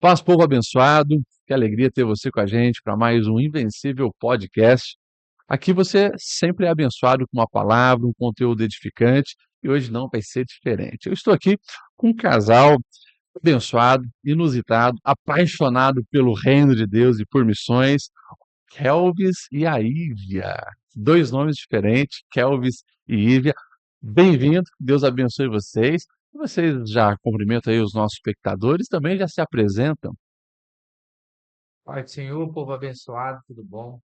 Paz, povo abençoado, que alegria ter você com a gente para mais um Invencível Podcast. Aqui você sempre é abençoado com uma palavra, um conteúdo edificante, e hoje não vai ser diferente. Eu estou aqui com um casal abençoado, inusitado, apaixonado pelo reino de Deus e por missões, Kelvis e a Ívia. Dois nomes diferentes, Kelvis e Ívia. Bem-vindo, que Deus abençoe vocês. Vocês já cumprimentam aí os nossos espectadores, também já se apresentam. Pai do Senhor, povo abençoado, tudo bom?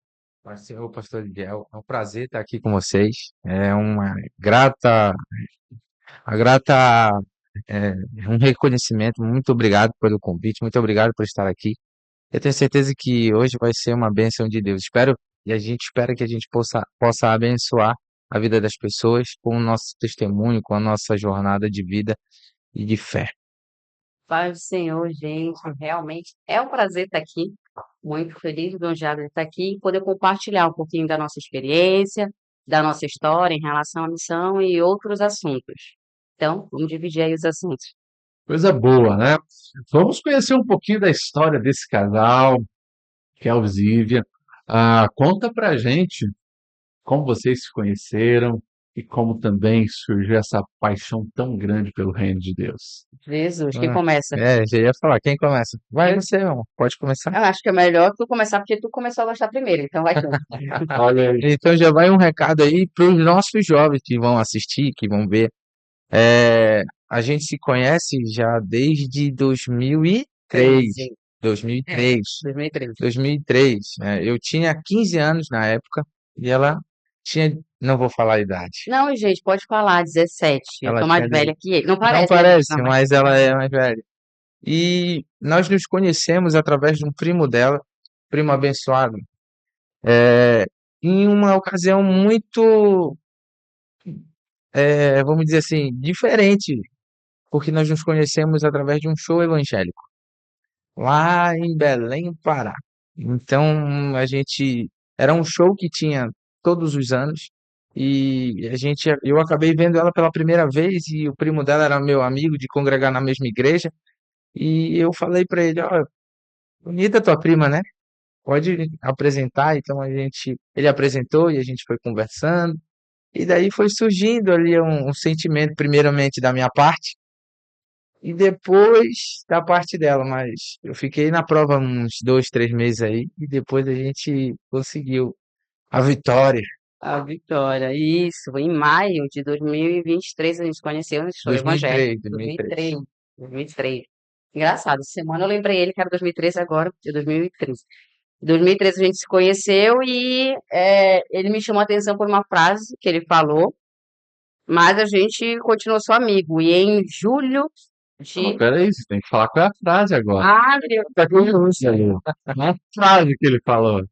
Pai do Senhor, pastor Lidiel, é um prazer estar aqui com vocês. É uma grata, é, um reconhecimento. Muito obrigado pelo convite, muito obrigado por estar aqui. Eu tenho certeza que hoje vai ser uma bênção de Deus. E a gente espera que a gente possa abençoar a vida das pessoas com o nosso testemunho, com a nossa jornada de vida e de fé. Paz do Senhor, gente, realmente é um prazer estar aqui, muito feliz, lisonjeada de estar aqui e poder compartilhar um pouquinho da nossa experiência, da nossa história em relação à missão e outros assuntos. Então, vamos dividir aí os assuntos. Coisa boa, né? Vamos conhecer um pouquinho da história desse casal, Kelvis e Ívia. Conta pra gente como vocês se conheceram e como também surgiu essa paixão tão grande pelo reino de Deus. Jesus, quem Ah, começa? já ia falar, quem começa? Vai Eu, você, irmão, pode começar. eu acho que é melhor tu começar porque tu começou a gostar primeiro, então vai tu. Olha aí. Então já vai um recado aí para os nossos jovens que vão assistir, que vão ver. A gente se conhece já desde 2003. 13. 2003. 2013. 2003. Eu tinha 15 anos na época e ela tinha, não vou falar a idade. Não, gente, pode falar, 17. Eu Ela tô mais tinha, velha que ele. Não não parece, né? parece, Não, mas ela é mais velha. E nós nos conhecemos através de um primo dela, primo abençoado, é, em uma ocasião muito, vamos dizer assim, diferente, porque nós nos conhecemos através de um show evangélico, lá em Belém, Pará. Então, era um show que tinha todos os anos, e eu acabei vendo ela pela primeira vez, e o primo dela era meu amigo de congregar na mesma igreja, e eu falei para ele, ó, bonita tua prima, né? Pode apresentar. Então ele apresentou e a gente foi conversando. E daí foi surgindo ali um sentimento, primeiramente da minha parte e depois da parte dela. Mas eu fiquei na prova uns 2, 3 meses aí e depois a gente conseguiu a vitória. a Vitória, isso, em maio de 2023 a gente se conheceu no show evangélico. 2003, 2003. 2003, 2003. Engraçado, essa semana eu lembrei ele que era 2013 agora, de 2013. Em 2013 a gente se conheceu e ele me chamou a atenção por uma frase que ele falou, mas a gente continuou só amigo. E em julho Não, de... peraí, você tem que falar qual é a frase agora. Ah, meu Tá curioso aí. A frase que ele falou.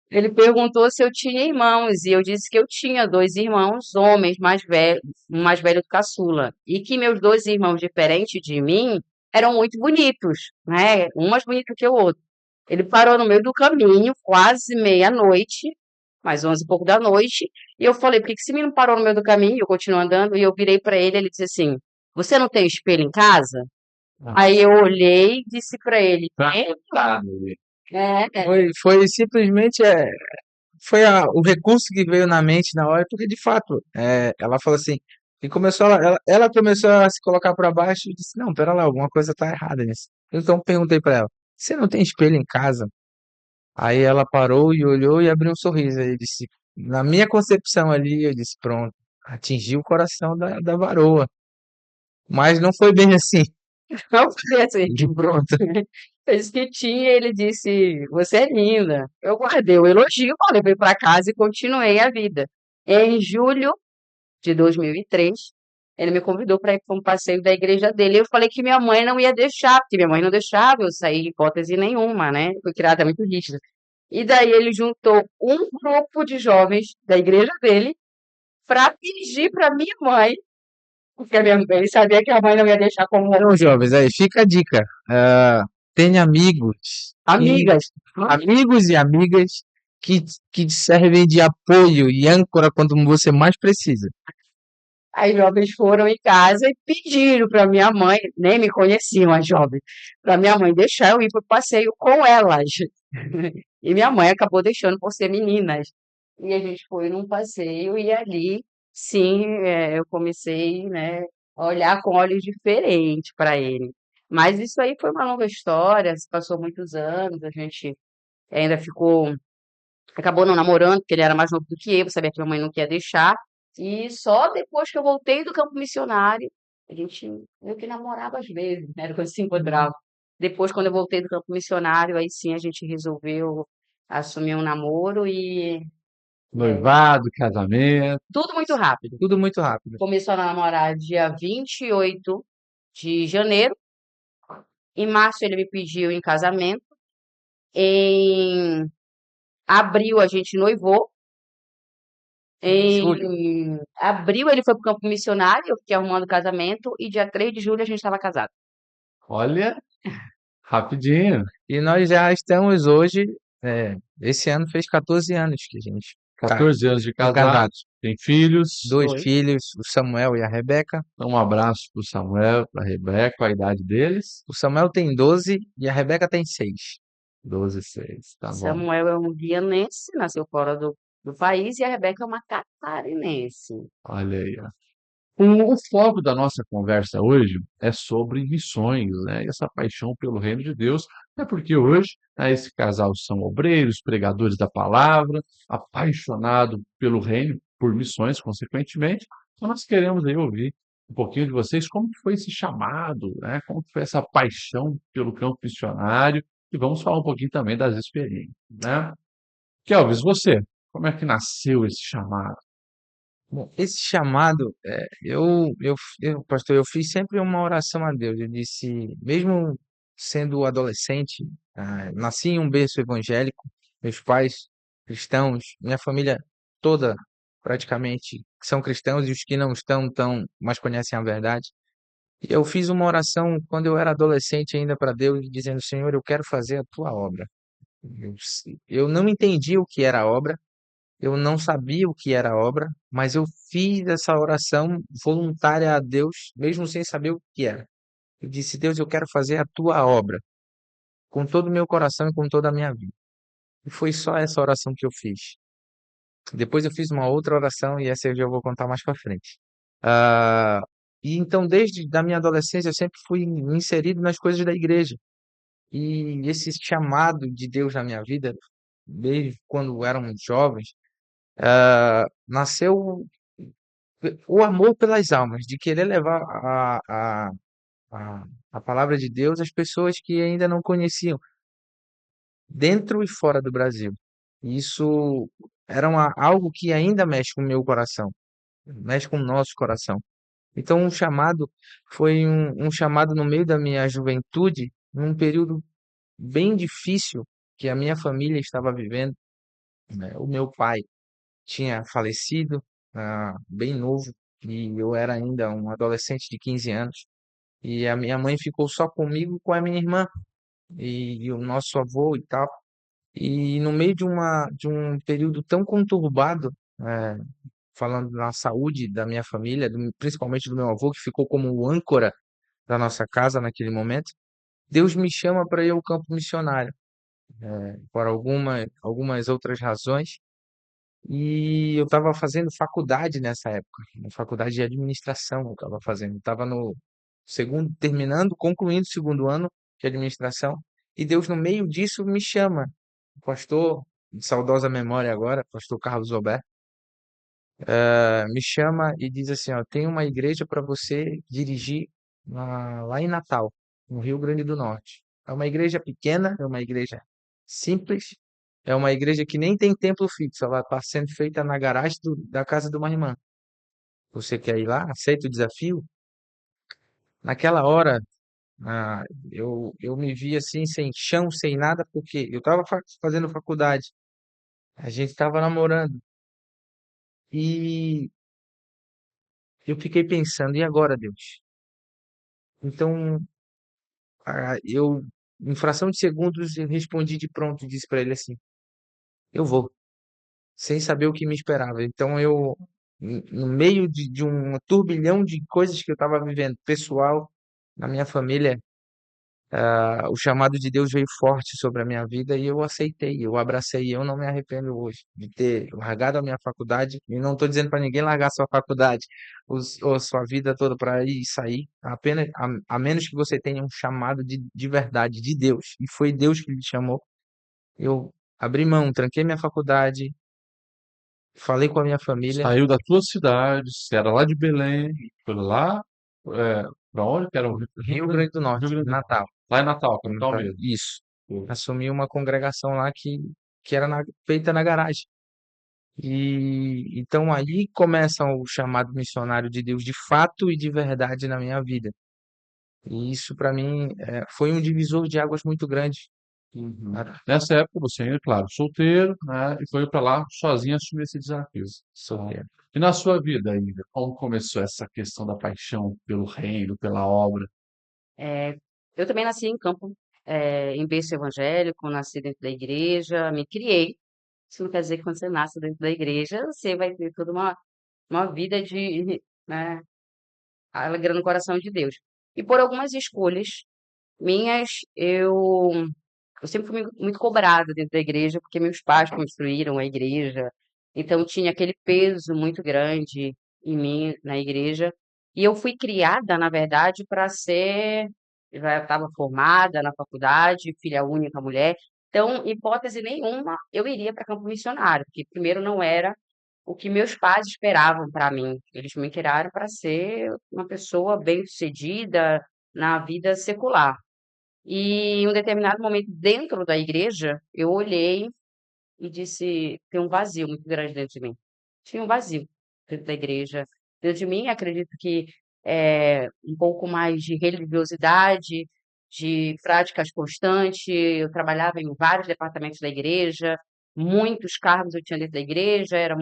Ele perguntou se eu tinha irmãos, e eu disse que eu tinha dois irmãos, homens mais velhos, um mais velho do caçula, e que meus dois irmãos, diferentes de mim, eram muito bonitos, né? Um mais bonito que o outro. Ele parou no meio do caminho, quase meia-noite, mais 11 e pouco da noite, e eu falei, por que que esse menino parou no meio do caminho? Eu continuo andando, e eu virei para ele, ele disse assim, você não tem espelho em casa? Aí eu olhei e disse para ele, é, Foi simplesmente o recurso que veio na mente na hora, porque de fato, ela falou assim, e ela começou a se colocar para baixo e disse, não, pera lá, alguma coisa tá errada nisso. Então perguntei para ela, você não tem espelho em casa? Aí ela parou e olhou e abriu um sorriso. Aí eu disse, na minha concepção ali, eu disse, pronto, atingiu o coração da varoa. Mas não foi bem assim. eu falei assim, De pronto. eu disse que tinha, ele disse, você é linda. Eu guardei o elogio, levei para casa e continuei a vida. Em julho de 2003, ele me convidou para ir para um passeio da igreja dele. Eu falei que minha mãe não ia deixar, porque minha mãe não deixava eu sair de hipótese nenhuma, né? Fui criada muito rígida. E daí ele juntou um grupo de jovens da igreja dele para pedir para minha mãe, porque ele sabia que a mãe não ia deixar como Então, jovens, aí fica a dica. Tenha amigas. amigos e amigas que te servem de apoio e âncora quando você mais precisa. As jovens foram em casa e pediram para minha mãe, nem me conheciam as jovens, para minha mãe deixar eu ir para o passeio com elas. E minha mãe acabou deixando por ser meninas. E a gente foi num passeio e ali, sim, eu comecei, né, a olhar com olhos diferentes para ele. Mas isso aí foi uma longa história, se passou muitos anos, a gente ainda acabou não namorando, porque ele era mais novo do que eu, sabia que minha mãe não queria deixar. E só depois que eu voltei do campo missionário, a gente meio que namorava às vezes, né? Quando se encontrava. Depois, quando eu voltei do campo missionário, aí sim a gente resolveu assumir um namoro e Noivado, casamento. tudo muito rápido. Tudo muito rápido. Começou a namorar dia 28 de janeiro. Em março ele me pediu em casamento. Em abril a gente noivou. Julho. Em abril ele foi pro campo missionário, eu fiquei arrumando casamento, e dia 3 de julho a gente estava casado. Olha, rapidinho. E nós já estamos hoje, esse ano fez 14 anos que a gente tá 14 anos de estamos casado, casados. tem filhos. 2 Dois. filhos, o Samuel e a Rebeca. Então, um abraço para o Samuel, para a Rebeca, a idade deles. O Samuel tem 12 e a Rebeca tem 6. 12 e 6, tá bom. Samuel é um guianense, nasceu fora do país, e a Rebeca é uma catarinense. Olha aí, ó. O foco da nossa conversa hoje é sobre missões, né? E essa paixão pelo reino de Deus. É porque hoje, né, esse casal são obreiros, pregadores da palavra, apaixonado pelo reino, por missões, consequentemente. Então, nós queremos aí ouvir um pouquinho de vocês, como que foi esse chamado, né? Como que foi essa paixão pelo campo missionário, e vamos falar um pouquinho também das experiências, né? Kelvis, você, como é que nasceu esse chamado? Bom, esse chamado, pastor, eu fiz sempre uma oração a Deus. Eu disse, mesmo sendo adolescente, nasci em um berço evangélico, meus pais cristãos, minha família toda praticamente são cristãos, e os que não estão, mas conhecem a verdade. E eu fiz uma oração quando eu era adolescente ainda para Deus, dizendo, Senhor, eu quero fazer a tua obra. Eu não entendi o que era a obra, eu não sabia o que era a obra, mas eu fiz essa oração voluntária a Deus, mesmo sem saber o que era. Eu disse, Deus, eu quero fazer a tua obra, com todo o meu coração e com toda a minha vida. E foi só essa oração que eu fiz. Depois eu fiz uma outra oração e essa eu já vou contar mais para frente. Ah, e então, desde a minha adolescência, eu sempre fui inserido nas coisas da igreja. E esse chamado de Deus na minha vida, desde quando éramos jovens, nasceu o amor pelas almas, de querer levar a, a palavra de Deus às pessoas que ainda não conheciam, dentro e fora do Brasil. E isso era algo que ainda mexe com o meu coração, mexe com o nosso coração. Então, um chamado foi um chamado no meio da minha juventude, num período bem difícil que a minha família estava vivendo, né? O meu pai tinha falecido, bem novo, e eu era ainda um adolescente de 15 anos. E a minha mãe ficou só comigo e com a minha irmã e o nosso avô e tal. E no meio de um período tão conturbado, é, falando na saúde da minha família, principalmente do meu avô, que ficou como o âncora da nossa casa naquele momento, Deus me chama para ir ao campo missionário, por algumas outras razões. E eu estava fazendo faculdade nessa época, uma faculdade de administração eu estava fazendo. Estava no segundo, concluindo o segundo ano de administração, e Deus, no meio disso, me chama. O pastor, de saudosa memória agora, pastor Carlos Alberto, me chama e diz assim: ó, tem uma igreja para você dirigir lá em Natal, no Rio Grande do Norte. É uma igreja pequena, é uma igreja simples, é uma igreja que nem tem templo fixo, ela está sendo feita na garagem da casa de uma irmã. Você quer ir lá? Aceita o desafio? Naquela hora, ah, eu me vi assim, sem chão, sem nada, porque eu estava fazendo faculdade, a gente estava namorando, e eu fiquei pensando, e agora, Deus? Então, em fração de segundos, eu respondi de pronto e disse para ele assim: eu vou, sem saber o que me esperava. Então, no meio de um turbilhão de coisas que eu estava vivendo, pessoal, na minha família, o chamado de Deus veio forte sobre a minha vida e eu aceitei, eu abracei. Eu não me arrependo hoje de ter largado a minha faculdade. E não estou dizendo para ninguém largar sua faculdade ou sua vida toda para ir e sair, apenas a menos que você tenha um chamado de verdade de Deus. E foi Deus que lhe chamou. Eu abri mão, tranquei minha faculdade, falei com a minha família, Saiu da tua cidade, você era lá de Belém, foi lá, para onde? Que era o Rio Rio Grande, Grande do Rio Norte, Grande do Norte. Natal. Lá em Natal, capital Natal. mesmo. Isso. Pô, Assumi uma congregação lá que era feita na garagem. E então aí começa o chamado missionário de Deus de fato e de verdade na minha vida. E isso para mim foi um divisor de águas muito grande, uhum. cara. Nessa época você ainda, claro, solteiro, né, e foi para lá sozinho assumir esse desafio. Tá? Solteiro. E na sua vida ainda, como começou essa questão da paixão pelo reino, pela obra? É, eu também nasci em campo, em berço evangélico, nasci dentro da igreja, me criei. Isso não quer dizer que quando você nasce dentro da igreja, você vai ter toda uma vida de, né, alegrando o coração de Deus. E por algumas escolhas minhas, eu sempre fui muito cobrada dentro da igreja, porque meus pais construíram a igreja, então tinha aquele peso muito grande em mim na igreja. E eu fui criada, na verdade, para ser. Já estava formada na faculdade, filha única mulher. Então, hipótese nenhuma, eu iria para campo missionário, porque primeiro não era o que meus pais esperavam para mim. Eles me criaram para ser uma pessoa bem-sucedida na vida secular. E em um determinado momento, dentro da igreja, eu olhei e disse: tem um vazio muito grande dentro de mim. Tinha um vazio dentro da igreja. Dentro de mim, acredito que um pouco mais de religiosidade, de práticas constantes. Eu trabalhava em vários departamentos da igreja, muitos cargos eu tinha dentro da igreja, era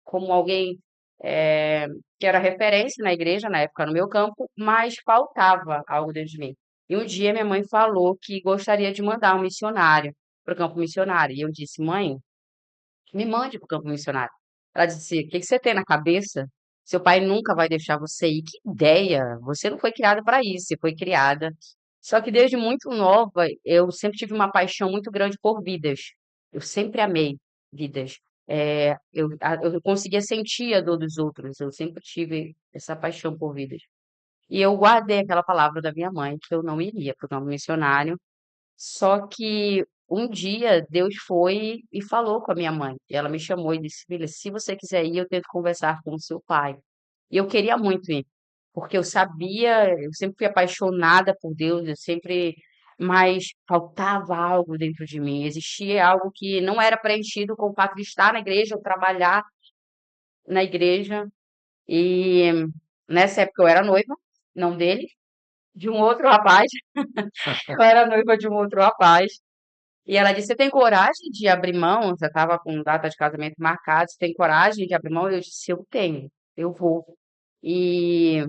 como alguém eh, que era referência na igreja, na época, no meu campo, mas faltava algo dentro de mim. E um dia minha mãe falou que gostaria de mandar um missionário para o campo missionário. E eu disse: mãe, me mande para o campo missionário. Ela disse: o que que você tem na cabeça? Seu pai nunca vai deixar você ir. Que ideia! Você não foi criada para isso, você foi criada. Só que desde muito nova, eu sempre tive uma paixão muito grande por vidas. Eu sempre amei vidas. Eu conseguia sentir a dor dos outros. Eu sempre tive essa paixão por vidas. E eu guardei aquela palavra da minha mãe que eu não iria para o campo missionário. Só que um dia Deus foi e falou com a minha mãe. E ela me chamou e disse: filha, se você quiser ir, eu tento conversar com o seu pai. E eu queria muito ir, porque eu sabia, eu sempre fui apaixonada por Deus, mas faltava algo dentro de mim. Existia algo que não era preenchido com o fato de estar na igreja ou trabalhar na igreja. E nessa época eu era noiva, não dele, de um outro rapaz. Eu era noiva de um outro rapaz. E ela disse: você tem coragem de abrir mão? Já estava com data de casamento marcada. Você tem coragem de abrir mão? Eu disse: eu tenho, eu vou. E,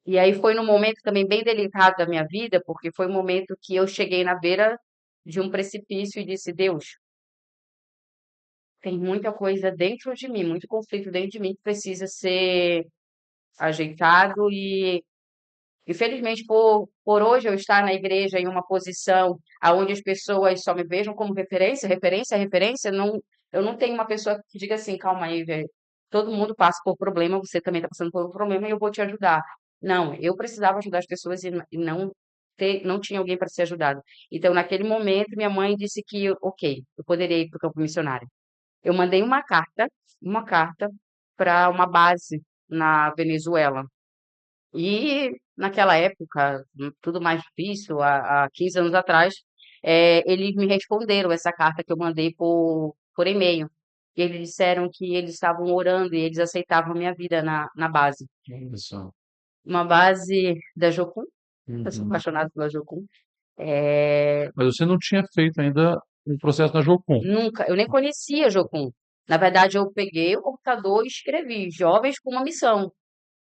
e aí foi num momento também bem delicado da minha vida, porque foi um momento que eu cheguei na beira de um precipício e disse: Deus, tem muita coisa dentro de mim, muito conflito dentro de mim que precisa ser ajeitado. E infelizmente, por hoje eu estar na igreja em uma posição aonde as pessoas só me vejam como referência, referência, referência, não, eu não tenho uma pessoa que diga assim: calma aí, velho, todo mundo passa por problema, você também está passando por um problema e eu vou te ajudar. Não, eu precisava ajudar as pessoas e não tinha alguém para ser ajudado. Então, naquele momento, minha mãe disse que, ok, eu poderia ir para o campo missionário. Eu mandei uma carta para uma base na Venezuela. E naquela época, tudo mais difícil, há 15 anos atrás, eles me responderam essa carta que eu mandei por e-mail. E eles disseram que eles estavam orando e eles aceitavam a minha vida na base. Olha só. Uma base da Jocum, eu sou Uhum. apaixonada pela Jocum. É, Mas você não tinha feito ainda o processo na Jocum. nunca, eu nem conhecia a Jocum. Na verdade, eu peguei o computador e escrevi Jovens com uma Missão.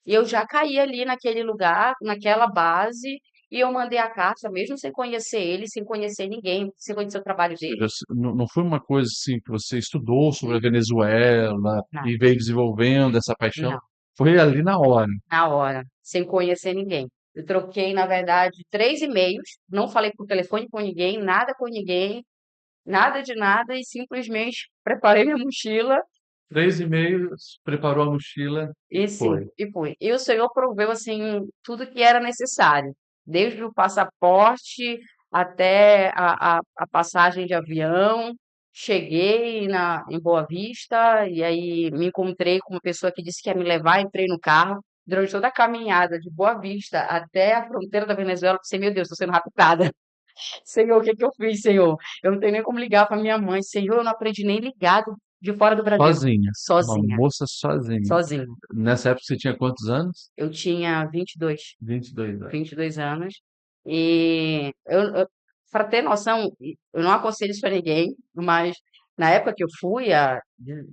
E eu já caí ali naquele lugar, naquela base, e eu mandei a carta, mesmo sem conhecer ele, sem conhecer ninguém, sem conhecer o trabalho Ou dele. seja, não foi uma coisa assim que você estudou sobre a Não, Venezuela não, e veio desenvolvendo essa paixão. não, Foi ali na hora. na hora, sem conhecer ninguém. Eu troquei, na verdade, 3 e-mails, não falei por telefone com ninguém, nada de nada, e simplesmente preparei minha mochila 3 e-mails, preparou a mochila e e sim, foi. e fui. E o Senhor proveu, assim, tudo que era necessário, desde o passaporte até a passagem de avião. Cheguei em Boa Vista e aí me encontrei com uma pessoa que disse que ia me levar, entrei no carro. Durante toda a caminhada de Boa Vista até a fronteira da Venezuela, eu pensei, meu Deus, estou sendo raptada. Senhor, o que que eu fiz, Senhor? Eu não tenho nem como ligar para minha mãe. Senhor, eu não aprendi nem ligado de fora do Brasil. Sozinha, uma Sozinha, moça sozinha. sozinha. Nessa época você tinha quantos anos? Eu tinha 22, 22 anos. 22 anos. E para ter noção, eu não aconselho isso para ninguém, mas na época que eu fui, há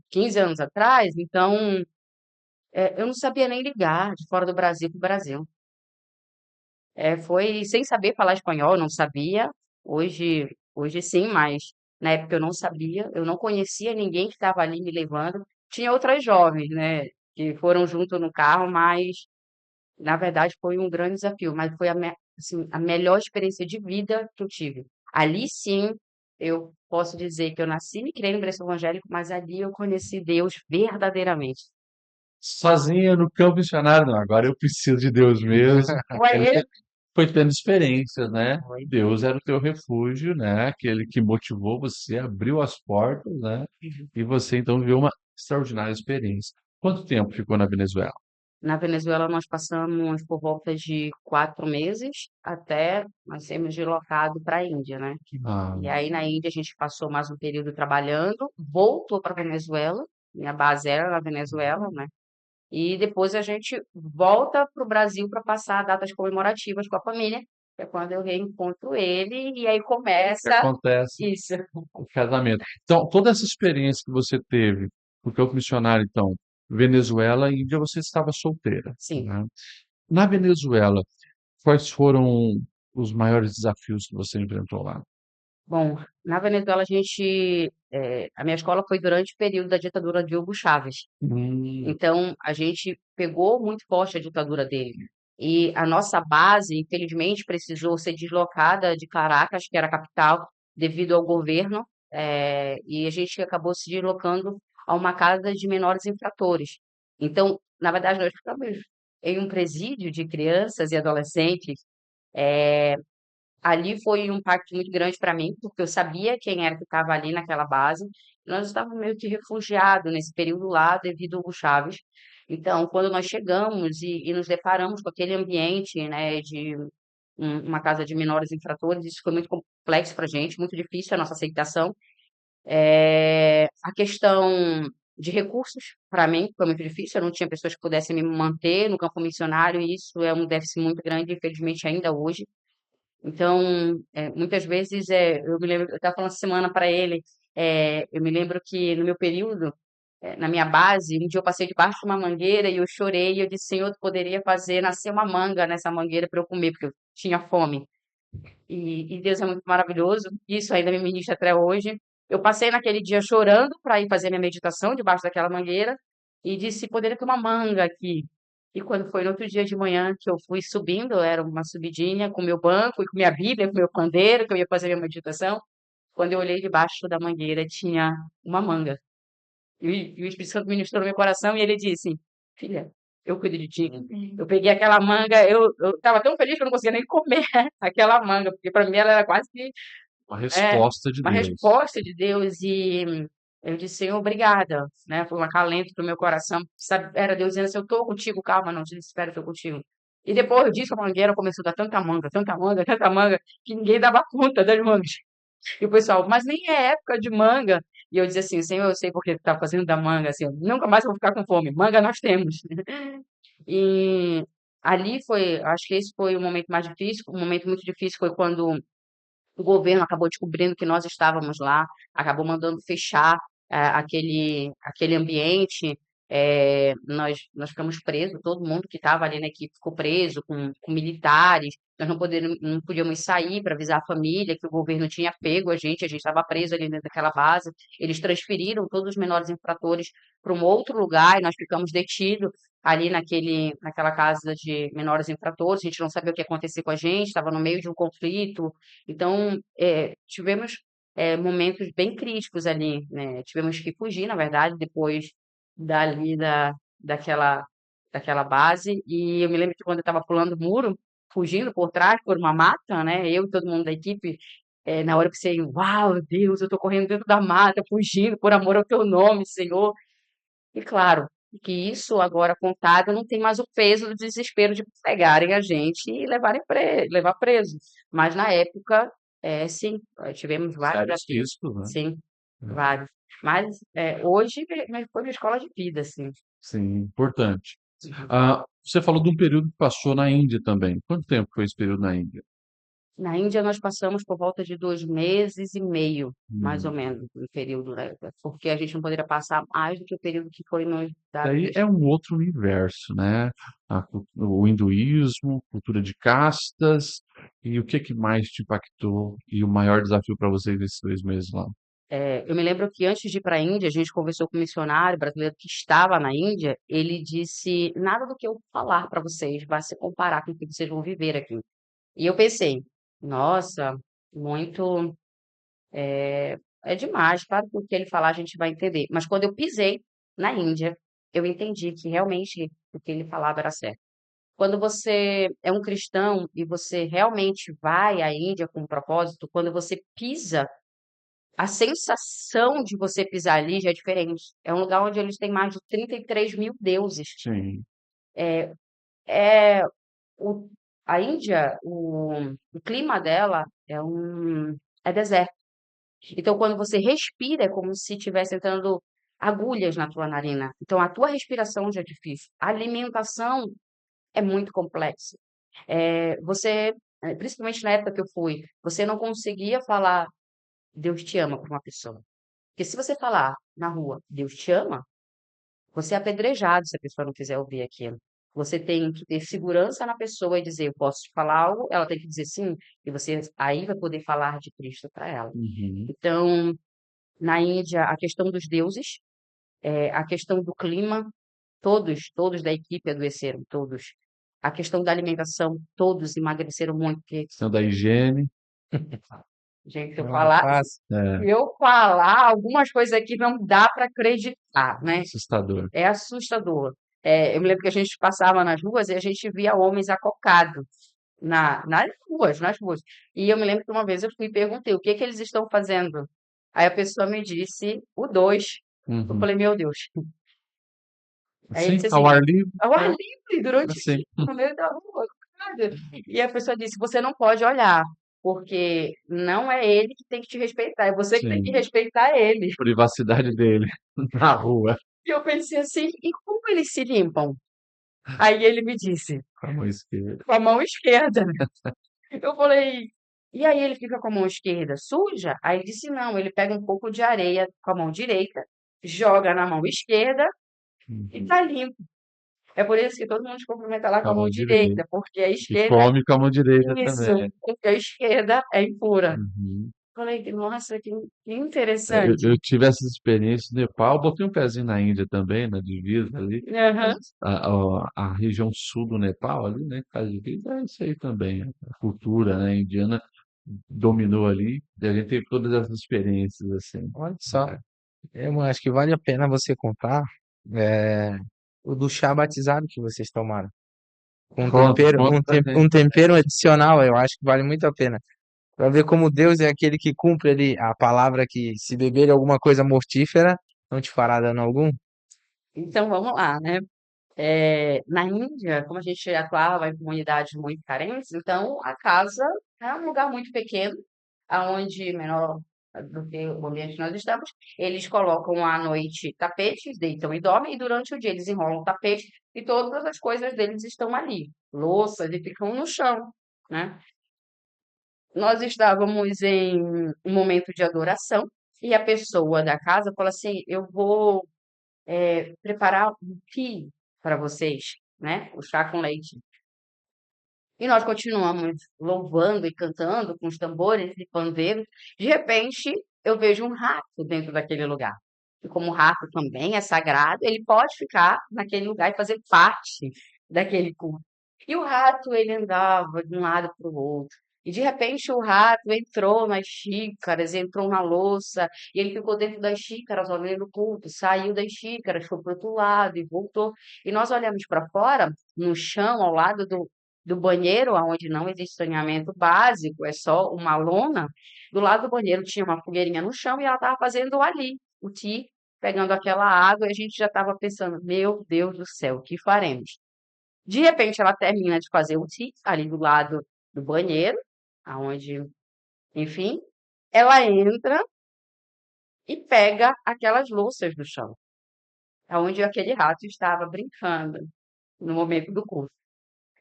15 anos atrás, então eu não sabia nem ligar de fora do Brasil para o Brasil. Foi sem saber falar espanhol, eu não sabia. Hoje sim, mas na época eu não sabia, eu não conhecia ninguém que estava ali me levando. Tinha outras jovens, né, que foram junto no carro, mas na verdade foi um grande desafio, mas foi assim, a melhor experiência de vida que eu tive. Ali sim, eu posso dizer que eu nasci e me criei no berço evangélico, mas ali eu conheci Deus verdadeiramente. Sozinha no campo missionário, não, agora eu preciso de Deus mesmo. Ué, Ele ele foi tendo experiências, né? foi. Deus era o teu refúgio, né? Aquele que motivou você, abriu as portas, né? E você então viveu uma extraordinária experiência. Quanto tempo ficou na Venezuela? Na Venezuela, nós passamos por volta de 4 meses até nós sermos deslocados para a Índia, né? Ah, E aí, na Índia, a gente passou mais um período trabalhando, voltou para a Venezuela, minha base era na Venezuela, né? E depois a gente volta para o Brasil para passar datas comemorativas com a família, que é quando eu reencontro ele, e aí o que começa acontece isso. o casamento. Então, toda essa experiência que você teve, no campo missionário, então, Venezuela e Índia, você estava solteira, Sim. né? Na Venezuela, quais foram os maiores desafios que você enfrentou lá? Bom, na Venezuela a minha escola foi durante o período da ditadura de Hugo Chávez. Hum, Então, a gente pegou muito forte a ditadura dele. E a nossa base, infelizmente, precisou ser deslocada de Caracas, que era a capital, devido ao governo, e a gente acabou se deslocando a uma casa de menores infratores. Então, na verdade, nós ficamos em um presídio de crianças e adolescentes. Ali foi um impacto muito grande para mim, porque eu sabia quem era que estava ali naquela base. Nós estávamos meio que refugiados nesse período lá, devido ao Hugo Chávez. Então, quando nós chegamos e nos deparamos com aquele ambiente, né, de uma casa de menores infratores, isso foi muito complexo para a gente, muito difícil a nossa aceitação. A questão de recursos, para mim, foi muito difícil. Eu não tinha pessoas que pudessem me manter no campo missionário, e isso é um déficit muito grande, infelizmente, ainda hoje. Então, muitas vezes, eu me lembro, eu estava falando essa semana para ele, eu me lembro que no meu período, na minha base, um dia eu passei debaixo de uma mangueira e eu chorei e eu disse, Senhor, tu poderia fazer nascer uma manga nessa mangueira para eu comer, porque eu tinha fome. E Deus é muito maravilhoso, isso ainda me ministra até hoje. Eu passei naquele dia chorando para ir fazer minha meditação debaixo daquela mangueira e disse, poderia ter uma manga aqui. E quando foi no outro dia de manhã que eu fui subindo, era uma subidinha com meu banco e com minha Bíblia, com meu pandeiro, que eu ia fazer minha meditação. Quando eu olhei debaixo da mangueira, tinha uma manga. E o Espírito Santo ministrou no meu coração e ele disse: Filha, eu cuido de ti. Eu peguei aquela manga, eu estava tão feliz que eu não conseguia nem comer aquela manga, porque para mim ela era quase que uma é, resposta de uma Deus. resposta de Deus. E eu disse: Senhor, obrigada. Né? Foi um acalento para o meu coração. Sabe, era Deus dizendo assim: Eu estou contigo, calma, não te desespera, eu estou contigo. E depois disso, a mangueira começou a dar tanta manga, que ninguém dava conta das mangas. E o pessoal, mas nem é época de manga. E eu dizia assim, Senhor, eu sei porque tu tá fazendo da manga, assim, eu nunca mais vou ficar com fome. Manga nós temos. E ali foi, acho que esse foi o momento mais difícil. Um momento muito difícil foi quando o governo acabou descobrindo que nós estávamos lá, acabou mandando fechar aquele ambiente. Nós ficamos presos, todo mundo que estava ali na equipe ficou preso com militares. Nós não podíamos sair para avisar a família que o governo tinha pego a gente estava preso ali dentro daquela base. Eles transferiram todos os menores infratores para um outro lugar e nós ficamos detidos ali naquela casa de menores infratores. A gente não sabia o que ia acontecer com a gente, estava no meio de um conflito. Então, tivemos momentos bem críticos ali, né? Tivemos que fugir, na verdade, depois dali daquela base. E eu me lembro que quando eu estava pulando o muro, fugindo por trás, por uma mata, né? Eu e todo mundo da equipe, na hora que você, uau, Deus, eu tô correndo dentro da mata, fugindo por amor ao teu nome, Senhor. E claro, que isso agora contado não tem mais o peso do desespero de pegarem a gente e levar preso. Mas na época, sim, tivemos vários Sérios desafios. riscos, né? Sim, vários. Mas hoje foi minha escola de vida, assim. Sim, importante. Uhum. Você falou de um período que passou na Índia também. Quanto tempo foi esse período na Índia? Na Índia nós passamos por volta de 2 meses e meio, mais ou Hum. menos, um período, né? Porque a gente não poderia passar mais do que o período que foi nos dado. Daí é um outro universo, né? O hinduísmo, cultura de castas, e o que que mais te impactou e o maior desafio para vocês nesses 2 meses lá? Eu me lembro que antes de ir para a Índia, a gente conversou com um missionário brasileiro que estava na Índia. Ele disse: nada do que eu falar para vocês vai se comparar com o que vocês vão viver aqui. E eu pensei: nossa, muito. É demais. Claro que o que ele falar a gente vai entender. Mas quando eu pisei na Índia, eu entendi que realmente o que ele falava era certo. Quando você é um cristão e você realmente vai à Índia com um propósito, quando você pisa, a sensação de você pisar ali já é diferente. É um lugar onde eles têm mais de 33 mil deuses. Sim, É, o, a Índia, o clima dela é deserto. Então, quando você respira, é como se estivesse entrando agulhas na tua narina. Então, a tua respiração já é difícil. A alimentação é muito complexa. Principalmente na época que eu fui, você não conseguia falar Deus te ama para uma pessoa. Porque se você falar na rua Deus te ama, você é apedrejado se a pessoa não quiser ouvir aquilo. Você tem que ter segurança na pessoa e dizer, eu posso te falar algo, ela tem que dizer sim, e você aí vai poder falar de Cristo para ela. uhum. Então, na Índia, a questão dos deuses, a questão do clima, todos da equipe adoeceram, todos. A questão da alimentação, todos emagreceram muito, porque, Questão da higiene, gente, Não é fácil. é se eu falar algumas coisas aqui não dá para acreditar, né? assustador. É assustador. Eu me lembro que a gente passava nas ruas e a gente via homens acocados nas ruas. E eu me lembro que uma vez eu fui e perguntei o que que eles estão fazendo. Aí a pessoa me disse o dois. Eu Uhum. falei, meu Deus. Aí ele Sim, disse ao assim, ar livre, ao ar é livre, durante o assim. dia, no meio da rua. Cara. E a pessoa disse, você não pode olhar, porque não é ele que tem que te respeitar, é você que tem que Sim, respeitar ele. privacidade dele na rua, E eu pensei assim, e como eles se limpam? Aí ele me disse, com a mão esquerda. com a mão esquerda. Eu falei, e aí ele fica com a mão esquerda suja? Aí ele disse, não, ele pega um pouco de areia com a mão direita, joga na mão esquerda e Uhum. tá limpo. É por isso que todo mundo se cumprimenta lá Com com a a mão mão direita. direita, porque a E esquerda come com a mão direita é isso, também. porque a esquerda é impura. Uhum. Falei, nossa, que Eu interessante. tive essa experiência no Nepal, botei um pezinho na Índia também, na divisa ali. Aham. A região sul do Nepal ali, né, que faz divisa, é isso aí também. A cultura, né, indiana dominou ali, e a gente teve todas essas experiências assim. Olha só. É. Eu acho que vale a pena você contar é, o do chá batizado que vocês tomaram. Com um Conta, tempero, conta pra um gente. tempero adicional, eu acho que vale muito a pena. Para ver como Deus é aquele que cumpre ali a palavra que se beber alguma coisa mortífera, não te fará dano algum. Então vamos lá, né? Na Índia, como a gente atuava em comunidades muito carentes, então a casa é um lugar muito pequeno, aonde menor do que o ambiente que nós estamos, eles colocam à noite tapetes, deitam e dormem, e durante o dia eles enrolam o tapete e todas as coisas deles estão ali, louças e ficam no chão, né? Nós estávamos em um momento de adoração e a pessoa da casa falou assim: eu vou preparar um tea para vocês, né? O chá com leite. E nós continuamos louvando e cantando com os tambores e pandeiros. De repente, eu vejo um rato dentro daquele lugar. E como o rato também é sagrado, ele pode ficar naquele lugar e fazer parte daquele culto. E o rato, ele andava de um lado para o outro. E de repente o rato entrou nas xícaras, entrou na louça, e ele ficou dentro das xícaras olhando o culto, saiu das xícaras, foi para o outro lado e voltou. E nós olhamos para fora, no chão, ao lado do banheiro, onde não existe saneamento básico, é só uma lona. Do lado do banheiro tinha uma fogueirinha no chão e ela estava fazendo ali o ti, pegando aquela água, e a gente já estava pensando, meu Deus do céu, o que faremos? De repente ela termina de fazer o ti ali do lado do banheiro, aonde, enfim, ela entra e pega aquelas louças do chão, aonde aquele rato estava brincando no momento do curso.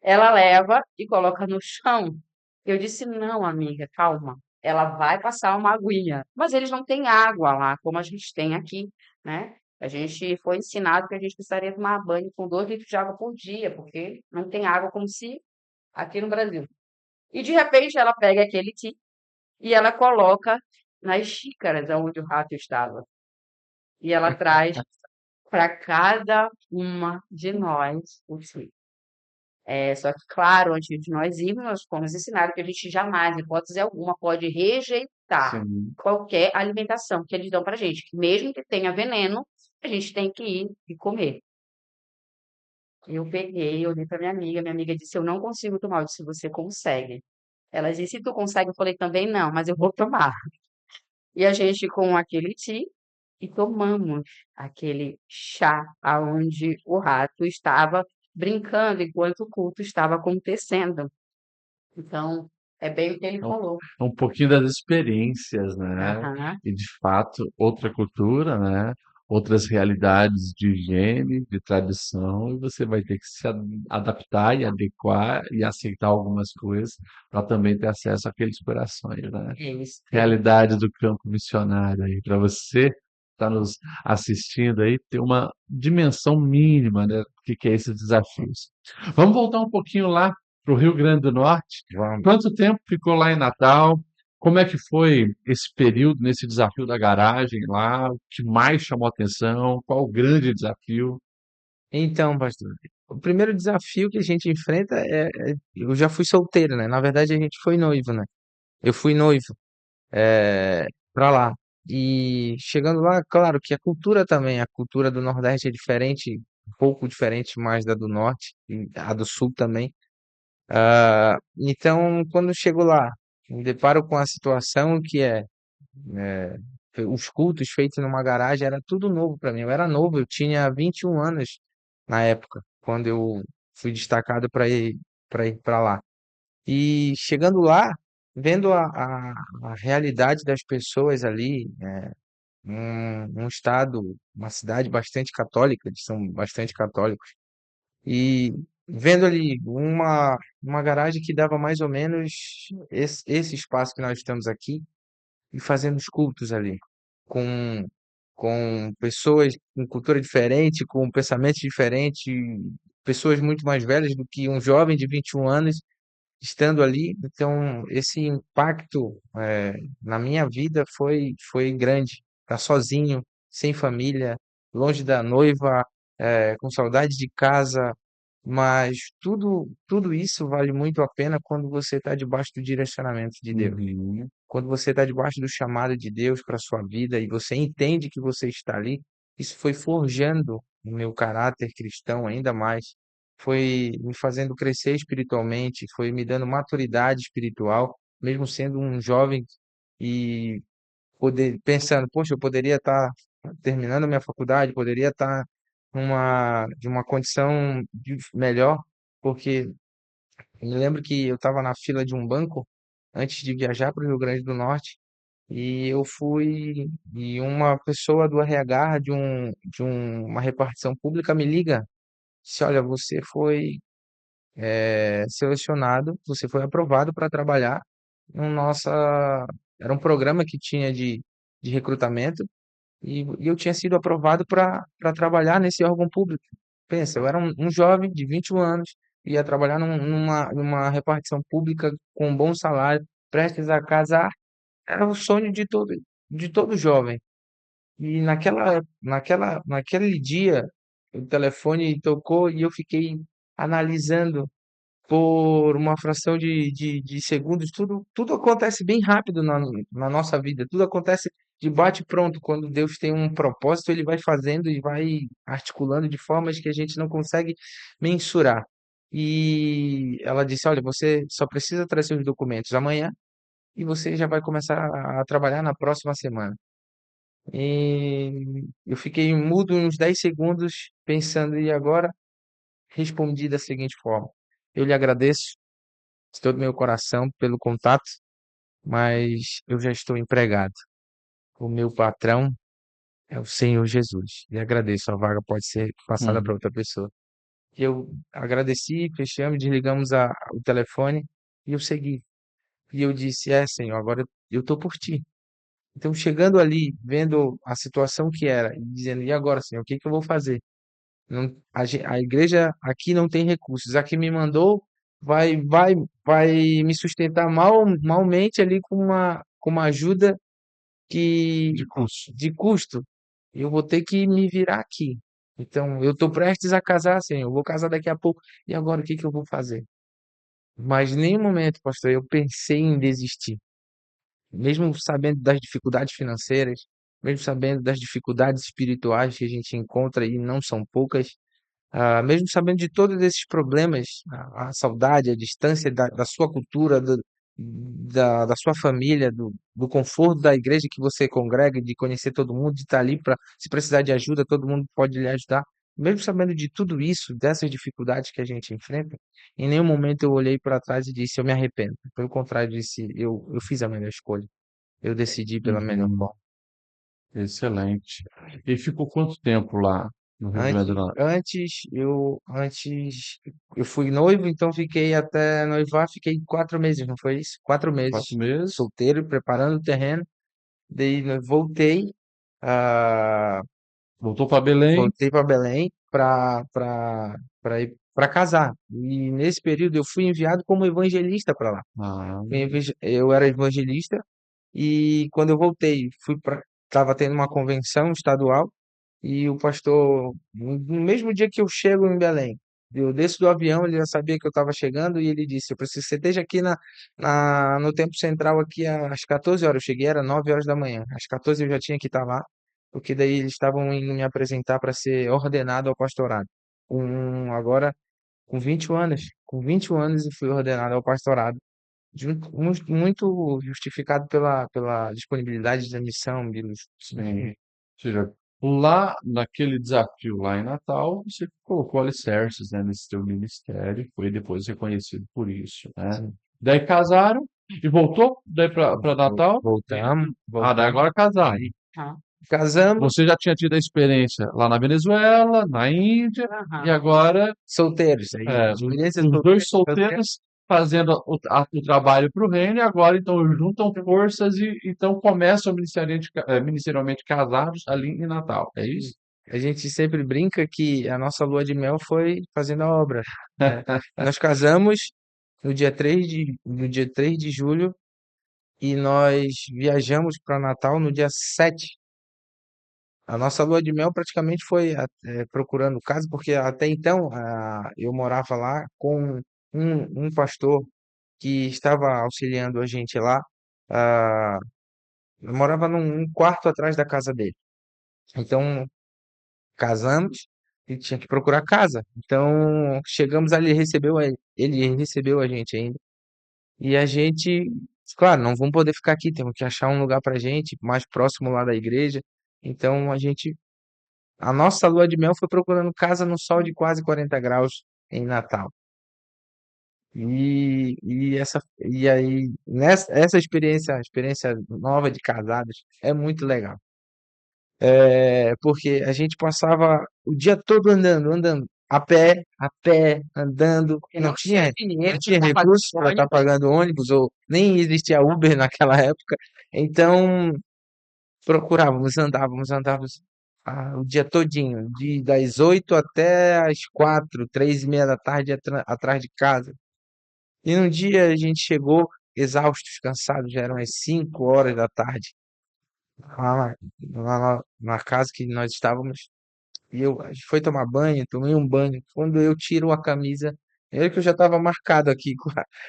Ela leva e coloca no chão. Eu disse: não, amiga, calma. Ela vai passar uma aguinha. Mas eles não têm água lá, como a gente tem aqui, né? A gente foi ensinado que a gente precisaria tomar banho com 2 litros de água por dia, porque não tem água como se aqui no Brasil. E de repente ela pega aquele ti e ela coloca nas xícaras onde o rato estava. E ela traz para cada uma de nós o ti. Só que, claro, antes de nós irmos, nós fomos ensinados que a gente jamais, em hipótese alguma, pode rejeitar Sim. qualquer alimentação que eles dão pra gente. Que mesmo que tenha veneno, a gente tem que ir e comer. Eu peguei, olhei para minha amiga disse, eu não consigo tomar. Eu disse, você consegue. Ela disse, se tu consegue, eu falei também não, mas eu vou tomar. E a gente com aquele ti e tomamos aquele chá aonde o rato estava brincando enquanto o culto estava acontecendo. Então, é bem o que ele É um falou. é um pouquinho das experiências, né, Aham, e de fato outra cultura, né, outras realidades de higiene, de tradição, e você vai ter que se adaptar e adequar e aceitar algumas coisas para também ter acesso àqueles corações, né. é isso aí. Realidade do campo missionário aí, para você que está nos assistindo aí, ter uma dimensão mínima, né, do que é esses desafios. Vamos voltar um pouquinho lá para o Rio Grande do Norte. Vamos. Quanto tempo ficou lá em Natal? Como é que foi esse período nesse desafio da garagem lá? O que mais chamou a atenção? Qual o grande desafio? Então, pastor, o primeiro desafio que a gente enfrenta eu já fui solteiro, né? Na verdade, a gente foi noivo, né? Eu fui noivo, pra lá. E chegando lá, claro que a cultura do Nordeste é diferente, um pouco diferente mais da do Norte, e a do Sul também. Então, quando chego lá, me deparo com a situação é, os cultos feitos numa garagem era tudo novo para mim. Eu era novo, eu tinha 21 anos na época, quando eu fui destacado para ir para lá. E chegando lá, vendo a realidade das pessoas ali, um estado, uma cidade bastante católica, eles são bastante católicos, e vendo ali uma garagem que dava mais ou menos esse espaço que nós estamos aqui, e fazendo os cultos ali, com, com pessoas com cultura diferente, com pensamentos diferentes, pessoas muito mais velhas do que um jovem de 21 anos estando ali. Então, esse impacto na minha vida foi grande. Estar sozinho, sem família, longe da noiva, com saudade de casa, mas tudo isso vale muito a pena quando você está debaixo do direcionamento de Deus. Uhum. Quando você está debaixo do chamado de Deus para a sua vida e você entende que você está ali, isso foi forjando o meu caráter cristão ainda mais, foi me fazendo crescer espiritualmente, foi me dando maturidade espiritual, mesmo sendo um jovem e pensando, poxa, eu poderia estar terminando a minha faculdade, poderia estar de uma condição melhor, porque eu me lembro que eu estava na fila de um banco antes de viajar para o Rio Grande do Norte e eu fui e uma pessoa do RH uma repartição pública me liga, disse, olha, você foi selecionado, você foi aprovado para trabalhar no nossa era um programa que tinha de recrutamento E eu tinha sido aprovado para trabalhar nesse órgão público. Pensa, eu era um jovem de 21 anos, ia trabalhar numa repartição pública com um bom salário, prestes a casar. Era o sonho de todo jovem. E naquele dia, o telefone tocou e eu fiquei analisando por uma fração de segundos. Tudo acontece bem rápido na nossa vida, tudo acontece de bate-pronto. Quando Deus tem um propósito, ele vai fazendo e vai articulando de formas que a gente não consegue mensurar. E ela disse: Olha, você só precisa trazer os documentos amanhã e você já vai começar a trabalhar na próxima semana. E eu fiquei mudo uns 10 segundos pensando, e agora respondi da seguinte forma: Eu lhe agradeço de todo o meu coração pelo contato, mas eu já estou empregado. O meu patrão é o Senhor Jesus. E agradeço, a vaga pode ser passada para Uhum. outra pessoa. E eu agradeci, fechamos, desligamos o telefone e eu segui. E eu disse: É, Senhor, agora eu estou por ti. Então, chegando ali, vendo a situação que era, e dizendo: E agora, Senhor, o que que eu vou fazer? Não, a igreja aqui não tem recursos. A que me mandou vai me sustentar malmente ali com uma ajuda De que curso. de custo. Eu vou ter que me virar aqui. Então, eu estou prestes a casar, assim, eu vou casar daqui a pouco. E agora o que que eu vou fazer? Mas em nenhum momento, pastor, eu pensei em desistir. Mesmo sabendo das dificuldades financeiras, mesmo sabendo das dificuldades espirituais que a gente encontra e não são poucas, mesmo sabendo de todos esses problemas, a saudade, a distância da sua cultura, da sua família, do conforto da igreja que você congrega, de conhecer todo mundo, de estar ali para, se precisar de ajuda, todo mundo pode lhe ajudar. Mesmo sabendo de tudo isso, dessas dificuldades que a gente enfrenta, em nenhum momento eu olhei para trás e disse: Eu me arrependo. Pelo contrário, disse: Eu fiz a melhor escolha. Eu decidi pela melhor Uhum. forma. Excelente. E ficou quanto tempo lá no Rio Grande do Antes, Norte? antes eu fui noivo, então fiquei até noivar, fiquei 4 meses, não foi isso? 4 meses 4 meses? solteiro, preparando o terreno. Daí voltei, ah, Voltou para Belém? voltei para Belém para ir para casar. E nesse período eu fui enviado como evangelista para lá. Ah, Eu era evangelista e quando eu voltei, estava tendo uma convenção estadual. E o pastor, no mesmo dia que eu chego em Belém, eu desço do avião, ele já sabia que eu estava chegando e ele disse: Eu preciso que você esteja aqui no tempo central aqui às 14 horas. Eu cheguei, era 9 horas da manhã. Às 14 eu já tinha que estar lá, porque daí eles estavam indo me apresentar para ser ordenado ao pastorado. Agora, com 21 anos. Com 21 anos e fui ordenado ao pastorado. Muito justificado pela disponibilidade da missão, sim. Ou seja, lá naquele desafio lá em Natal, você colocou alicerces, né, nesse teu ministério, foi depois reconhecido por isso, né? sim. Daí casaram e voltou daí para Natal? Voltamos, Ah, daí voltamos. agora casaram. Aí Tá. casamos, Você já tinha tido a experiência lá na Venezuela, na Índia, e Aham. agora solteiros. Aí, os experiência os dois solteira. solteiros fazendo o trabalho para o reino e agora então juntam forças e então começam ministerialmente casados ali em Natal. É isso? A gente sempre brinca que a nossa lua de mel foi fazendo a obra, né? Nós casamos no dia 3 de julho e nós viajamos para Natal no dia 7. A nossa lua de mel praticamente foi procurando casa, porque até então eu morava lá com um pastor que estava auxiliando a gente lá. ah, eu morava num quarto atrás da casa dele. Então, casamos e tinha que procurar casa. Então, chegamos ali, ele recebeu a gente ainda. E a gente, claro, não vamos poder ficar aqui, temos que achar um lugar pra gente, mais próximo lá da igreja. Então, a nossa lua de mel foi procurando casa no sol de quase 40 graus em Natal. E aí, essa experiência, a experiência nova de casados, é muito legal. Porque a gente passava o dia todo andando, a pé, andando. Porque Não não tinha tinha, não dinheiro para tinha estar pagando recurso para estar ônibus. pagando ônibus, ou nem existia Uber naquela época. Então, procurávamos, andávamos o dia todinho, das 8 até as 4, 3:30 da tarde atrás de casa. E um dia a gente chegou exaustos, cansados, já eram as 5 horas da tarde, lá na casa que nós estávamos. E a gente foi tomar banho, tomei um banho. Quando eu tiro a camisa, que eu já estava marcado aqui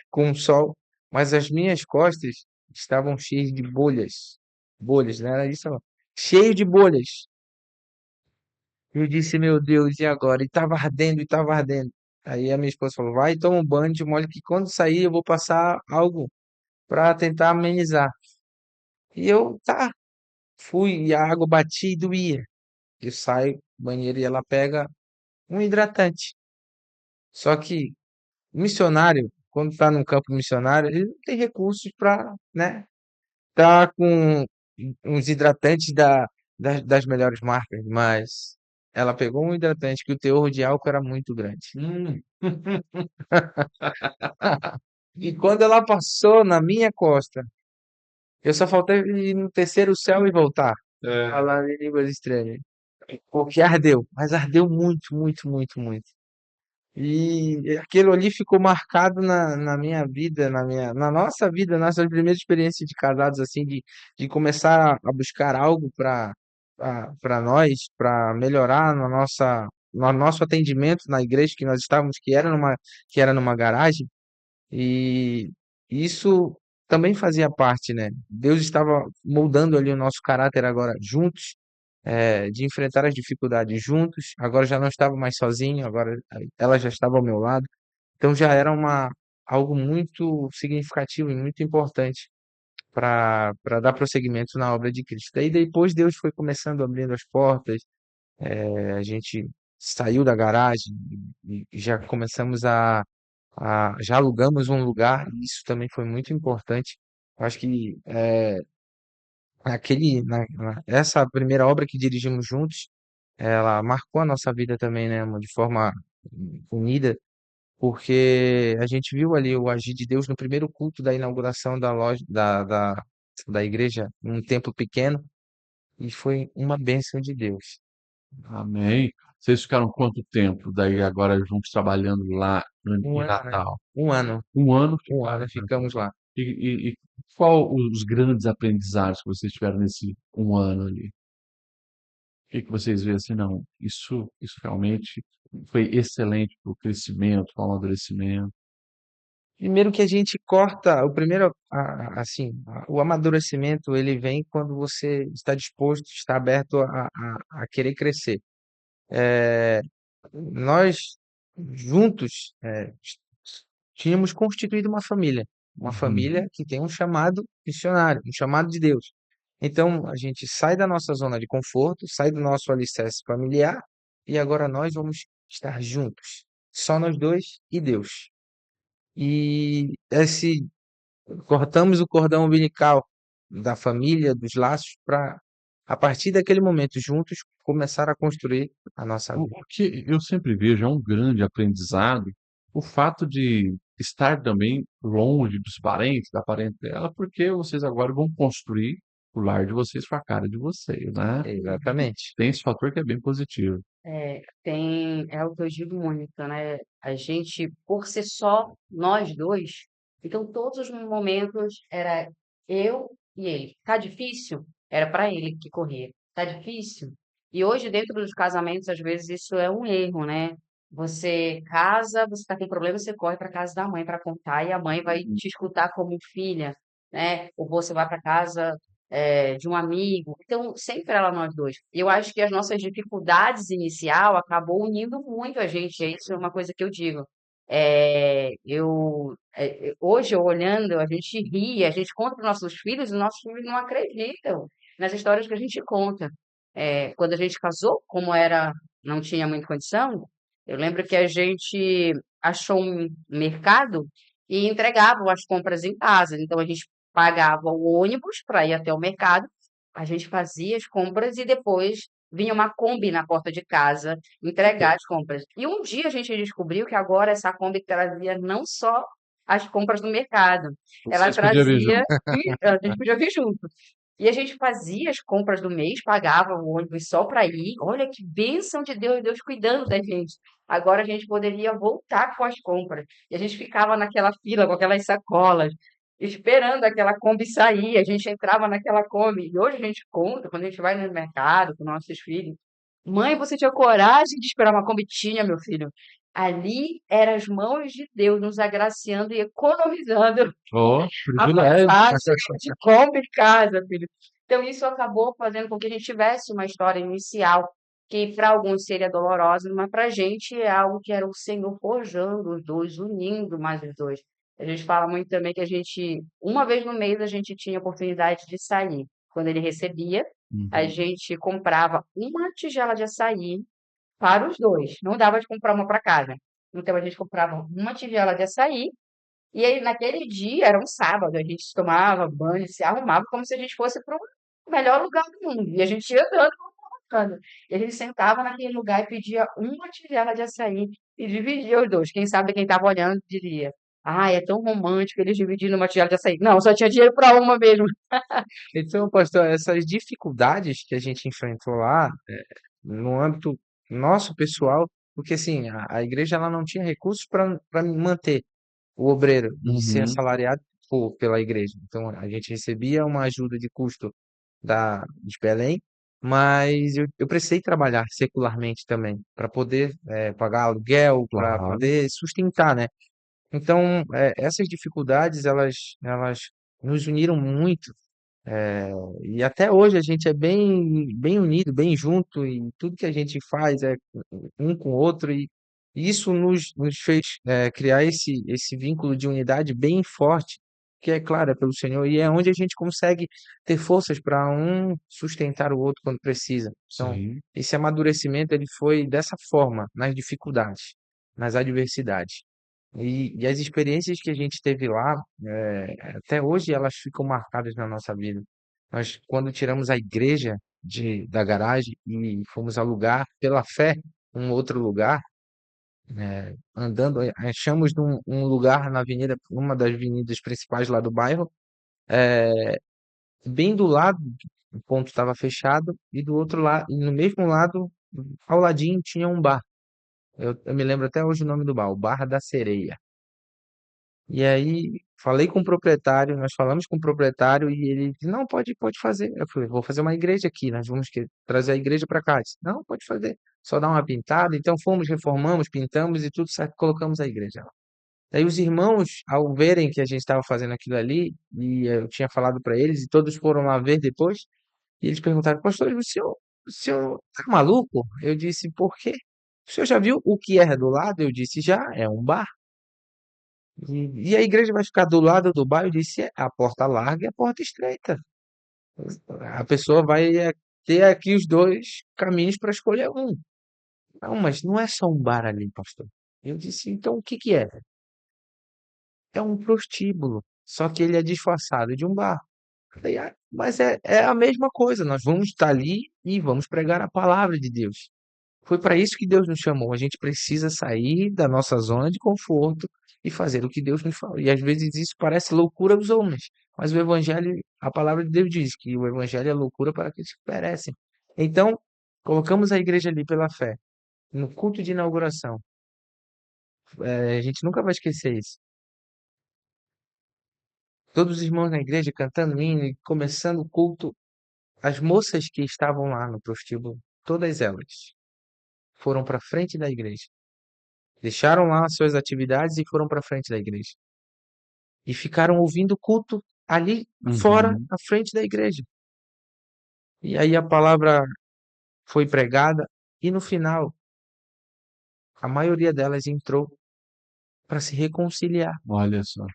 com o sol, mas as minhas costas estavam cheias de bolhas. Bolhas, não era isso não. Cheio de bolhas. Eu disse, meu Deus, e agora? E estava ardendo, e estava ardendo. Aí a minha esposa falou, vai, toma um banho de molho que quando sair eu vou passar algo para tentar amenizar. E eu, tá, fui, e a água batia e doía. Eu saio do banheiro e ela pega um hidratante. Só que o missionário, quando está num campo missionário, ele não tem recursos para, né, tá com uns hidratantes das melhores marcas, mas ela pegou um hidratante que o teor de álcool era muito grande. E quando ela passou na minha costa, eu só faltei ir no terceiro céu e voltar, falar em línguas estranhas. Porque ardeu, mas ardeu muito, muito, muito, muito. E aquilo ali ficou marcado na minha vida, na nossa vida, nossas primeiras experiências de casados, assim, de começar a buscar algo para nós, para melhorar no nosso atendimento na igreja que nós estávamos, que era numa garagem, e isso também fazia parte, né? Deus estava moldando ali o nosso caráter agora juntos, de enfrentar as dificuldades juntos. Agora já não estava mais sozinho, agora ela já estava ao meu lado. Então já era algo muito significativo e muito importante para dar prosseguimento na obra de Cristo. Daí depois Deus foi começando abrindo as portas, a gente saiu da garagem e já começamos já alugamos um lugar, e isso também foi muito importante. Eu acho que essa primeira obra que dirigimos juntos, ela marcou a nossa vida também, né, amor, de forma unida, porque a gente viu ali o agir de Deus no primeiro culto da inauguração da loja, da igreja, num templo pequeno, e foi uma bênção de Deus. Amém. Vocês ficaram quanto tempo daí agora juntos trabalhando lá Um em ano, né? Natal? Um ano, Um ano um ficaram, ano né? ficamos lá. E qual os grandes aprendizados que vocês tiveram nesse um ano ali? O que que vocês veem assim, não, isso realmente foi excelente para o crescimento, para o amadurecimento. Primeiro que a gente corta, o primeiro, assim, o amadurecimento, ele vem quando você está disposto, está aberto a querer crescer. Nós, juntos, tínhamos constituído uma Uhum. família que tem um chamado missionário, um chamado de Deus. Então, a gente sai da nossa zona de conforto, sai do nosso alicerce familiar, e agora nós vamos estar juntos, só nós dois e Deus. E cortamos o cordão umbilical da família, dos laços, para, a partir daquele momento, juntos, começar a construir a nossa vida. O que eu sempre vejo é um grande aprendizado, o fato de estar também longe dos parentes, da parentela, porque vocês agora vão construir o lar de vocês com a cara de vocês, né? Exatamente. Tem esse fator que é bem positivo. É o que eu digo muito, né? A gente, por ser só nós dois, então todos os momentos era eu e ele. Tá difícil? Era para ele que correr. Tá difícil? E hoje, dentro dos casamentos, às vezes isso é um erro, né? Você casa, você tá com problema, você corre para casa da mãe para contar e a mãe vai te escutar como filha, né? Ou você vai para casa de um amigo. Então, sempre era nós dois. E eu acho que as nossas dificuldades inicial acabou unindo muito a gente. Isso é uma coisa que eu digo. Hoje, eu olhando, a gente ri, a gente conta para os nossos filhos, e os nossos filhos não acreditam nas histórias que a gente conta. Quando a gente casou, como era, não tinha muita condição, eu lembro que a gente achou um mercado e entregava as compras em casa. Então, a gente pagava o ônibus para ir até o mercado, a gente fazia as compras e depois vinha uma Kombi na porta de casa entregar as compras. E um dia a gente descobriu que agora essa Kombi trazia não só as compras do mercado, ela Vocês podiam vir trazia junto. e a gente podia vir junto. E a gente fazia as compras do mês, pagava o ônibus só para ir. Olha que bênção de Deus, Deus cuidando da gente. Agora a gente poderia voltar com as compras. E a gente ficava naquela fila com aquelas sacolas, esperando aquela Kombi sair. A gente entrava naquela Kombi. E hoje a gente conta, quando a gente vai no mercado com nossos filhos. Mãe, você tinha coragem de esperar uma Kombi? Tinha, meu filho. Ali eram as mãos de Deus nos agraciando e economizando Oh, a privilégio. passagem de Kombi em casa, filho. Então, isso acabou fazendo com que a gente tivesse uma história inicial, que para alguns seria dolorosa, mas para a gente é algo que era o Senhor forjando os dois, unindo mais os dois. A gente fala muito também que a gente, uma vez no mês, a gente tinha oportunidade de sair. Quando ele recebia, a Uhum. gente comprava uma tigela de açaí para os dois. Não dava de comprar uma para casa. Então, a gente comprava uma tigela de açaí e aí, naquele dia, era um sábado, a gente tomava banho, se arrumava como se a gente fosse para o melhor lugar do mundo. E a gente ia andando, andando. E a gente sentava naquele lugar e pedia uma tigela de açaí e dividia os dois. Quem sabe quem estava olhando diria: ah, é tão romântico eles dividindo uma tigela de açaí. Não, só tinha dinheiro para uma mesmo. Então, pastor, essas dificuldades que a gente enfrentou lá, no âmbito nosso pessoal, porque assim, a igreja ela não tinha recursos para manter o obreiro e ser Uhum. assalariado pela igreja. Então, a gente recebia uma ajuda de custo de Belém, mas eu precisei trabalhar secularmente também, para poder pagar aluguel, para Claro. poder sustentar, né? Então, essas dificuldades, elas nos uniram muito, e até hoje a gente é bem unido, bem junto, e tudo que a gente faz é um com o outro, e isso nos fez criar esse vínculo de unidade bem forte, que é claro, é pelo Senhor, e é onde a gente consegue ter forças para um sustentar o outro quando precisa. Então, Sim. esse amadurecimento ele foi dessa forma, nas dificuldades, nas adversidades. E as experiências que a gente teve lá, até hoje elas ficam marcadas na nossa vida. Nós, quando tiramos a igreja da garagem e fomos alugar pela fé um outro lugar, andando, achamos um lugar na avenida, uma das avenidas principais lá do bairro, bem do lado, o ponto estava fechado, e do outro lado, e no mesmo lado, ao ladinho, tinha um bar. Eu me lembro até hoje o nome do bar, o Bar da Sereia. E aí falei com o proprietário, nós falamos com o proprietário e ele disse, não, pode fazer. Eu falei, vou fazer uma igreja aqui, nós vamos trazer a igreja para cá. Ele disse, não, pode fazer, só dar uma pintada. Então fomos, reformamos, pintamos e tudo certo, colocamos a igreja lá. Daí os irmãos, ao verem que a gente estava fazendo aquilo ali, e eu tinha falado para eles, e todos foram lá ver depois, e eles perguntaram, pastor, o senhor tá maluco? Eu disse, por quê? O senhor já viu o que é do lado? Eu disse, já, é um bar. E a igreja vai ficar do lado do bairro, eu disse, a porta larga e a porta estreita. A pessoa vai ter aqui os dois caminhos para escolher um. Não, mas não é só um bar ali, pastor. Eu disse, então o que que é? É um prostíbulo, só que ele é disfarçado de um bar. Falei, mas é a mesma coisa, nós vamos estar ali e vamos pregar a palavra de Deus. Foi para isso que Deus nos chamou. A gente precisa sair da nossa zona de conforto e fazer o que Deus nos falou. E às vezes isso parece loucura aos homens, mas o Evangelho, a palavra de Deus diz que o Evangelho é loucura para aqueles que perecem. Então, colocamos a igreja ali pela fé. No culto de inauguração, a gente nunca vai esquecer isso. Todos os irmãos na igreja cantando hino e começando o culto. As moças que estavam lá no prostíbulo, todas elas, foram para frente da igreja. Deixaram lá as suas atividades e foram para frente da igreja. E ficaram ouvindo o culto ali fora, Uhum. na frente da igreja. E aí a palavra foi pregada e no final a maioria delas entrou para se reconciliar, Olha só.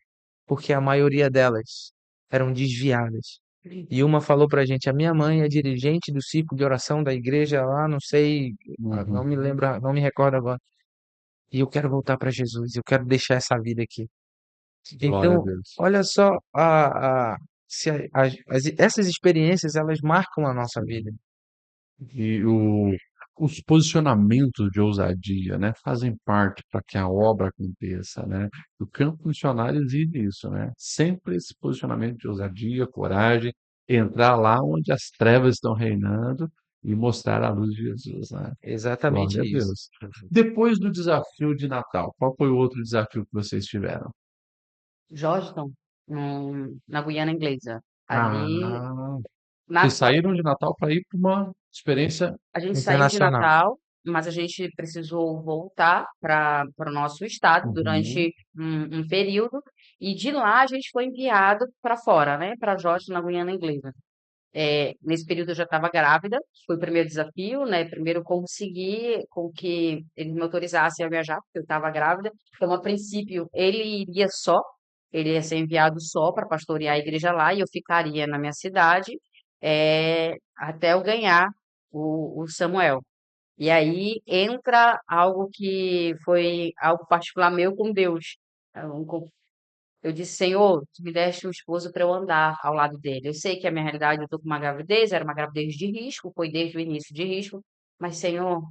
porque a maioria delas eram desviadas. E uma falou pra gente, a minha mãe é dirigente do círculo de oração da igreja lá, não sei, não Uhum. me lembro, não me recordo agora. E eu quero voltar para Jesus, eu quero deixar essa vida aqui. Glória a Então, Deus. olha só, essas experiências, elas marcam a nossa vida. E os posicionamentos de ousadia, né, fazem parte para que a obra aconteça, né? O campo missionário exige isso, né? Sempre esse posicionamento de ousadia, coragem, entrar lá onde as trevas estão reinando e mostrar a luz de Jesus, né? Exatamente Glória a isso. Deus. Depois do desafio de Natal, qual foi o outro desafio que vocês tiveram? Georgetown, na Guiana Inglesa. Ali, Ah, na, vocês saíram de Natal para ir para uma experiência. a gente saiu de Internacional. Natal, mas a gente precisou voltar para o nosso estado Uhum. durante um período, e de lá a gente foi enviado para fora, né? Para Georgetown, na Guiana Inglesa. Nesse período eu já estava grávida, foi o primeiro desafio, né? Primeiro conseguir com que eles me autorizassem a viajar, porque eu estava grávida. Então, a princípio, ele ia ser enviado só para pastorear a igreja lá, e eu ficaria na minha cidade, até eu ganhar o Samuel. E aí entra algo que foi algo particular meu com Deus. Eu disse, Senhor, tu me deste um esposo para eu andar ao lado dele. Eu sei que a minha realidade, eu estou com uma gravidez, era uma gravidez de risco, foi desde o início de risco, mas, Senhor,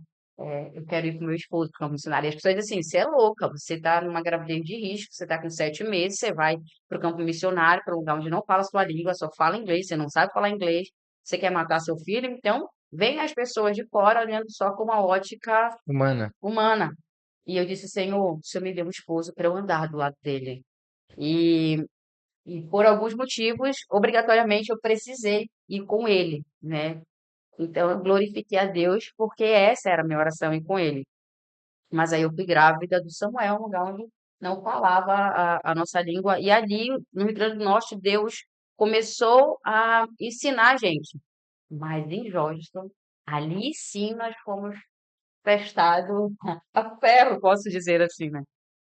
eu quero ir com meu esposo para o campo missionário. E as pessoas dizem assim, você é louca, você está numa gravidez de risco, você está com 7 meses, você vai para o campo missionário, para um lugar onde não fala sua língua, só fala inglês, você não sabe falar inglês, você quer matar seu filho, então vem as pessoas de fora olhando só com uma ótica Humana. humana. E eu disse, Senhor, o Senhor me deu um esposo para eu andar do lado dele. E e por alguns motivos, obrigatoriamente, eu precisei ir com ele, né? Então, eu glorifiquei a Deus porque essa era a minha oração, ir com ele. Mas aí eu fui grávida do Samuel, um lugar onde não falava a nossa língua. E ali, no Rio Grande do Norte, Deus começou a ensinar a gente. Mas em Jorge, ali sim nós fomos testados a ferro, posso dizer assim, né?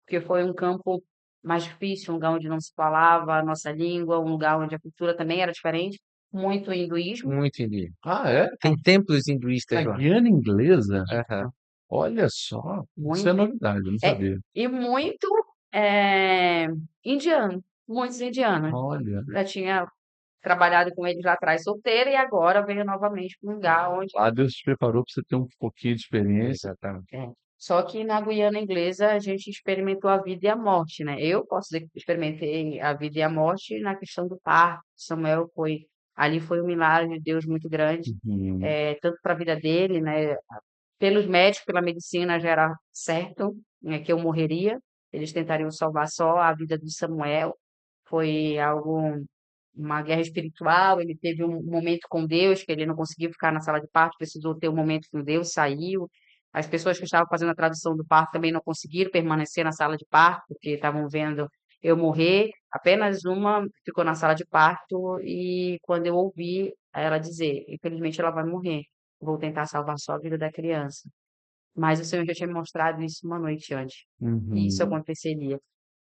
Porque foi um campo mais difícil, um lugar onde não se falava a nossa língua, um lugar onde a cultura também era diferente, muito hinduísmo, Muito hindu. Ah, é? Tem templos A hinduístas lá. Guiana Inglesa? Aham. Olha só, isso é muito, novidade, eu não é, sabia. e muito é, indiano, muitos indianos. Olha, Já tinha trabalhado com eles lá atrás solteira e agora veio novamente para um lugar onde. lá Deus te preparou para você ter um pouquinho de experiência. Exatamente. É. Só que na Guiana Inglesa a gente experimentou a vida e a morte, né? Eu posso dizer que experimentei a vida e a morte na questão do parto. Samuel foi, ali foi um milagre de Deus muito grande, Uhum. tanto para a vida dele, né? Pelos médicos, pela medicina já era certo, né, que eu morreria. Eles tentariam salvar só a vida do Samuel. Foi algo, uma guerra espiritual. Ele teve um momento com Deus que ele não conseguiu ficar na sala de parto, precisou ter um momento com Deus, saiu. As pessoas que estavam fazendo a tradução do parto também não conseguiram permanecer na sala de parto, porque estavam vendo eu morrer. Apenas uma ficou na sala de parto e quando eu ouvi ela dizer, infelizmente ela vai morrer, vou tentar salvar só a vida da criança. Mas o Senhor já tinha me mostrado isso uma noite antes, e isso Uhum. aconteceria.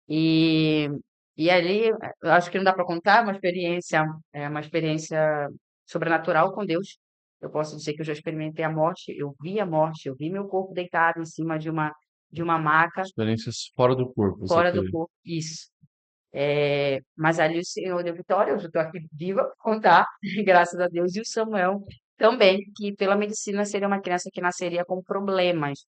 E, e ali, eu acho que não dá para contar, é uma experiência sobrenatural com Deus. Eu posso dizer que eu já experimentei a morte, eu vi meu corpo deitado em cima de uma maca, Experiências fora do corpo você fora do teve. corpo, isso. Mas ali o Senhor deu vitória, eu já estou aqui viva para contar, graças a Deus, e o Samuel também, que pela medicina seria uma criança que nasceria com problemas.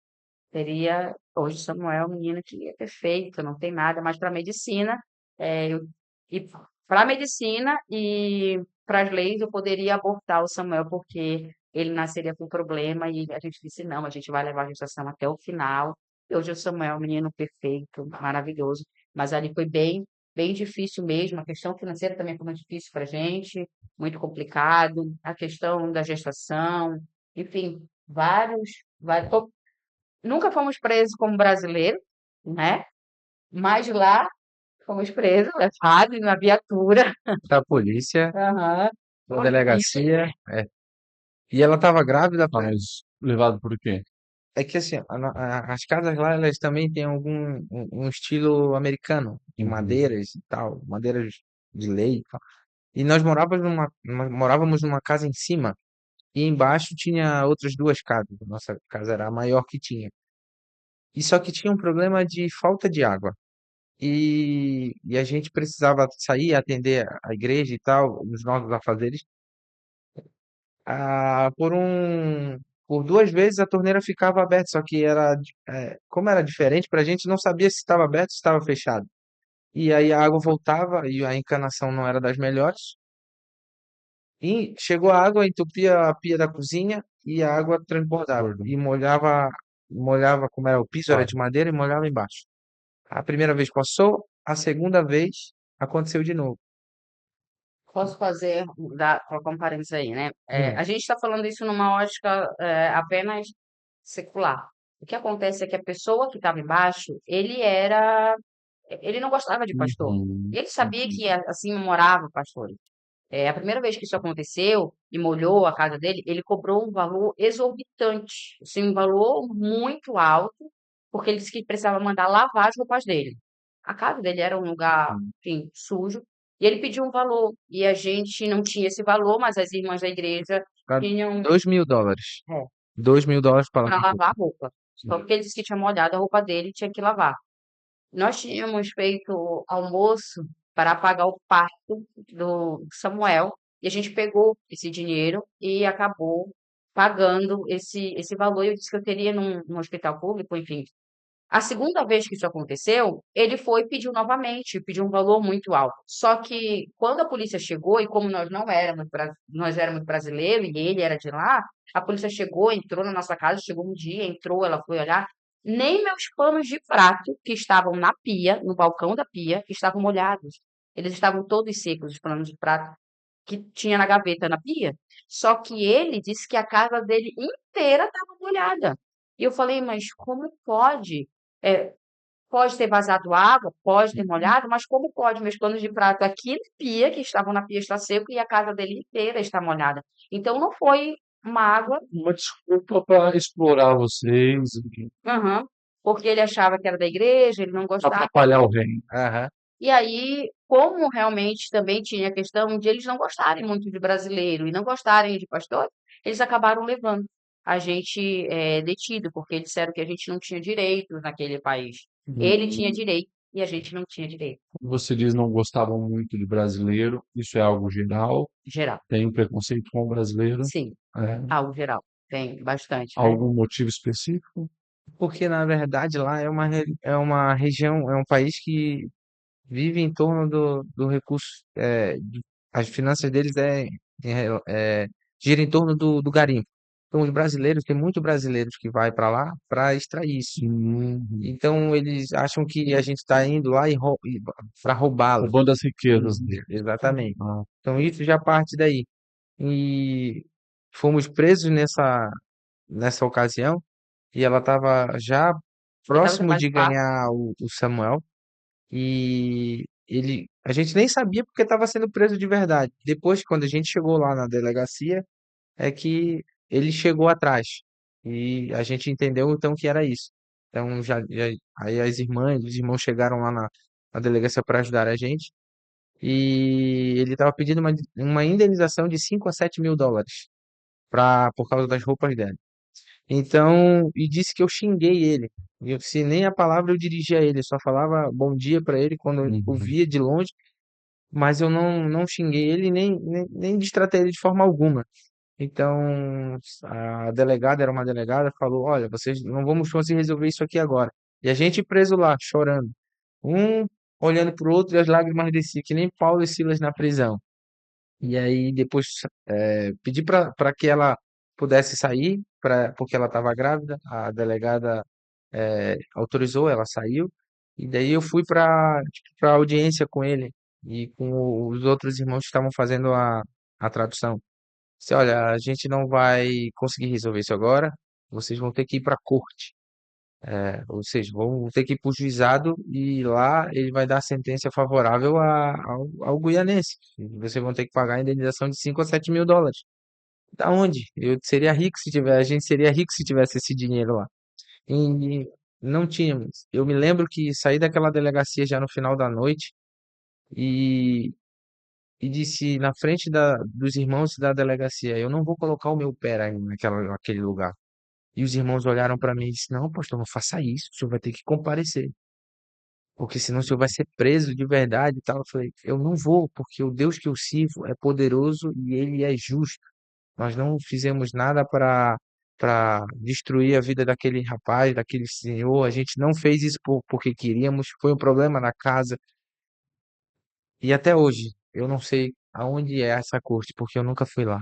Teria, hoje o Samuel é um menino que é perfeito, não tem nada, mas para a medicina, e para a medicina e para as leis eu poderia abortar o Samuel, porque ele nasceria com problema, e a gente disse, não, a gente vai levar a gestação até o final. E hoje o Samuel é um menino perfeito, maravilhoso, mas ali foi bem difícil mesmo, a questão financeira também foi muito difícil para a gente, muito complicado, a questão da gestação, enfim, vários. Nunca fomos presos como brasileiros, né? Mas lá fomos presos, levados na viatura. Da polícia, Aham. da delegacia. É. E ela estava grávida, Ah, mas levado por quê? é que assim, as casas lá, elas também têm um estilo americano, de Uhum. madeiras e tal, madeiras de lei e tal. E nós morávamos numa casa em cima, e embaixo tinha outras duas casas. A nossa casa era a maior que tinha. E só que tinha um problema de falta de água. E a gente precisava sair, atender a igreja e tal, nos nossos afazeres. Ah, por duas vezes a torneira ficava aberta, só que como era diferente para a gente, não sabia se estava aberto ou se estava fechado. E aí a água voltava e a encanação não era das melhores. E chegou a água, entupia a pia da cozinha e a água transbordava. Transbordou. E molhava, como era o piso, era Claro. de madeira e molhava embaixo. A primeira vez passou, a segunda vez aconteceu de novo. Posso fazer, colocar um parênteses aí, né? Hum, A gente está falando isso numa ótica apenas secular. O que acontece é que a pessoa que estava embaixo, ele não gostava de pastor. Uhum, Ele sabia uhum. que assim morava pastores. A primeira vez que isso aconteceu e molhou a casa dele, ele cobrou um valor exorbitante, assim, um valor muito alto, porque ele disse que precisava mandar lavar as roupas dele. A casa dele era um lugar, enfim, sujo, e ele pediu um valor, e a gente não tinha esse valor, mas as irmãs da igreja pra tinham, $2.000. é, $2.000 para para lavar lavar roupa. a roupa. Só Sim. porque ele disse que tinha molhado a roupa dele e tinha que lavar. Nós tínhamos feito almoço para pagar o parto do Samuel e a gente pegou esse dinheiro e acabou pagando esse valor. Eu disse que eu teria num hospital público, enfim. A segunda vez que isso aconteceu, ele foi e pediu novamente, pediu um valor muito alto. Só que quando a polícia chegou, e como nós não éramos, nós éramos brasileiros e ele era de lá, a polícia chegou, entrou na nossa casa, chegou um dia, entrou, ela foi olhar, nem meus panos de prato que estavam na pia, no balcão da pia, estavam molhados. Eles estavam todos secos, os panos de prato que tinha na gaveta na pia. Só que ele disse que a casa dele inteira estava molhada. E eu falei, mas como pode? É, pode ter vazado água, pode ter molhado, mas como pode meus panos de prato aqui na pia, que estavam na pia, está seco, e a casa dele inteira está molhada? Então não foi uma água, Uma desculpa para explorar vocês e aham, porque ele achava que era da igreja, ele não gostava. atrapalhar o reino. Aham. E aí, como realmente também tinha a questão de eles não gostarem muito de brasileiro e não gostarem de pastor, eles acabaram levando a gente detido, porque disseram que a gente não tinha direitos naquele país. Ele tinha Uhum. direito e a gente não tinha direito, Você diz não gostavam muito de brasileiro, isso é algo geral? geral. Tem um preconceito com o brasileiro? Sim, É. algo geral. Tem bastante, né? Algum motivo específico? Porque, na verdade, lá é uma região, é um país que vive em torno do recurso, as finanças deles gira em torno do garimpo. Então, os brasileiros, tem muitos brasileiros que vai para lá para extrair isso. Uhum. Então, eles acham que a gente está indo lá para roubá-los. Roubando as riquezas Isso, dele. exatamente. Ah, Então, isso já parte daí. E fomos presos nessa ocasião, e ela estava já Eu estava próximo capaz de de falar, ganhar o Samuel. E a gente nem sabia porque estava sendo preso de verdade. Depois, quando a gente chegou lá na delegacia, é que ele chegou atrás. E a gente entendeu então que era isso. Então aí os irmãos chegaram lá na delegacia para ajudar a gente. E ele estava pedindo uma indenização de $5 a $7.000 por causa das roupas dele. Então, e disse que eu xinguei ele. Se nem a palavra eu dirigia a ele, eu só falava bom dia para ele quando eu o uhum. via de longe, mas eu não xinguei ele nem destratei ele de forma alguma. Então, a delegada era uma delegada, falou: Olha, vocês não vamos conseguir resolver isso aqui agora. E a gente preso lá, chorando, um olhando para o outro e as lágrimas desciam, que nem Paulo e Silas na prisão. E aí depois pedi para que ela pudesse sair, porque ela estava grávida. A delegada autorizou, ela saiu. E daí eu fui para audiência com ele e com os outros irmãos que estavam fazendo a tradução. Disse, olha, a gente não vai conseguir resolver isso agora. Vocês vão ter que ir para a corte. Ou seja, vão ter que ir para o juizado e lá ele vai dar a sentença favorável ao guianense. E vocês vão ter que pagar a indenização de $5 a $7.000. Da onde? A gente seria rico se tivesse esse dinheiro lá. E não tínhamos. Eu me lembro que saí daquela delegacia já no final da noite e, e disse na frente dos irmãos da delegacia, eu não vou colocar o meu pé aí naquele lugar. E os irmãos olharam para mim e disseram, não, pastor, não faça isso, o senhor vai ter que comparecer. Porque senão o senhor vai ser preso de verdade e tal. Eu falei, eu não vou, porque o Deus que eu sirvo é poderoso e ele é justo. Nós não fizemos nada para destruir a vida daquele rapaz, daquele senhor. A gente não fez isso porque queríamos. Foi um problema na casa. E até hoje, eu não sei aonde é essa corte, porque eu nunca fui lá.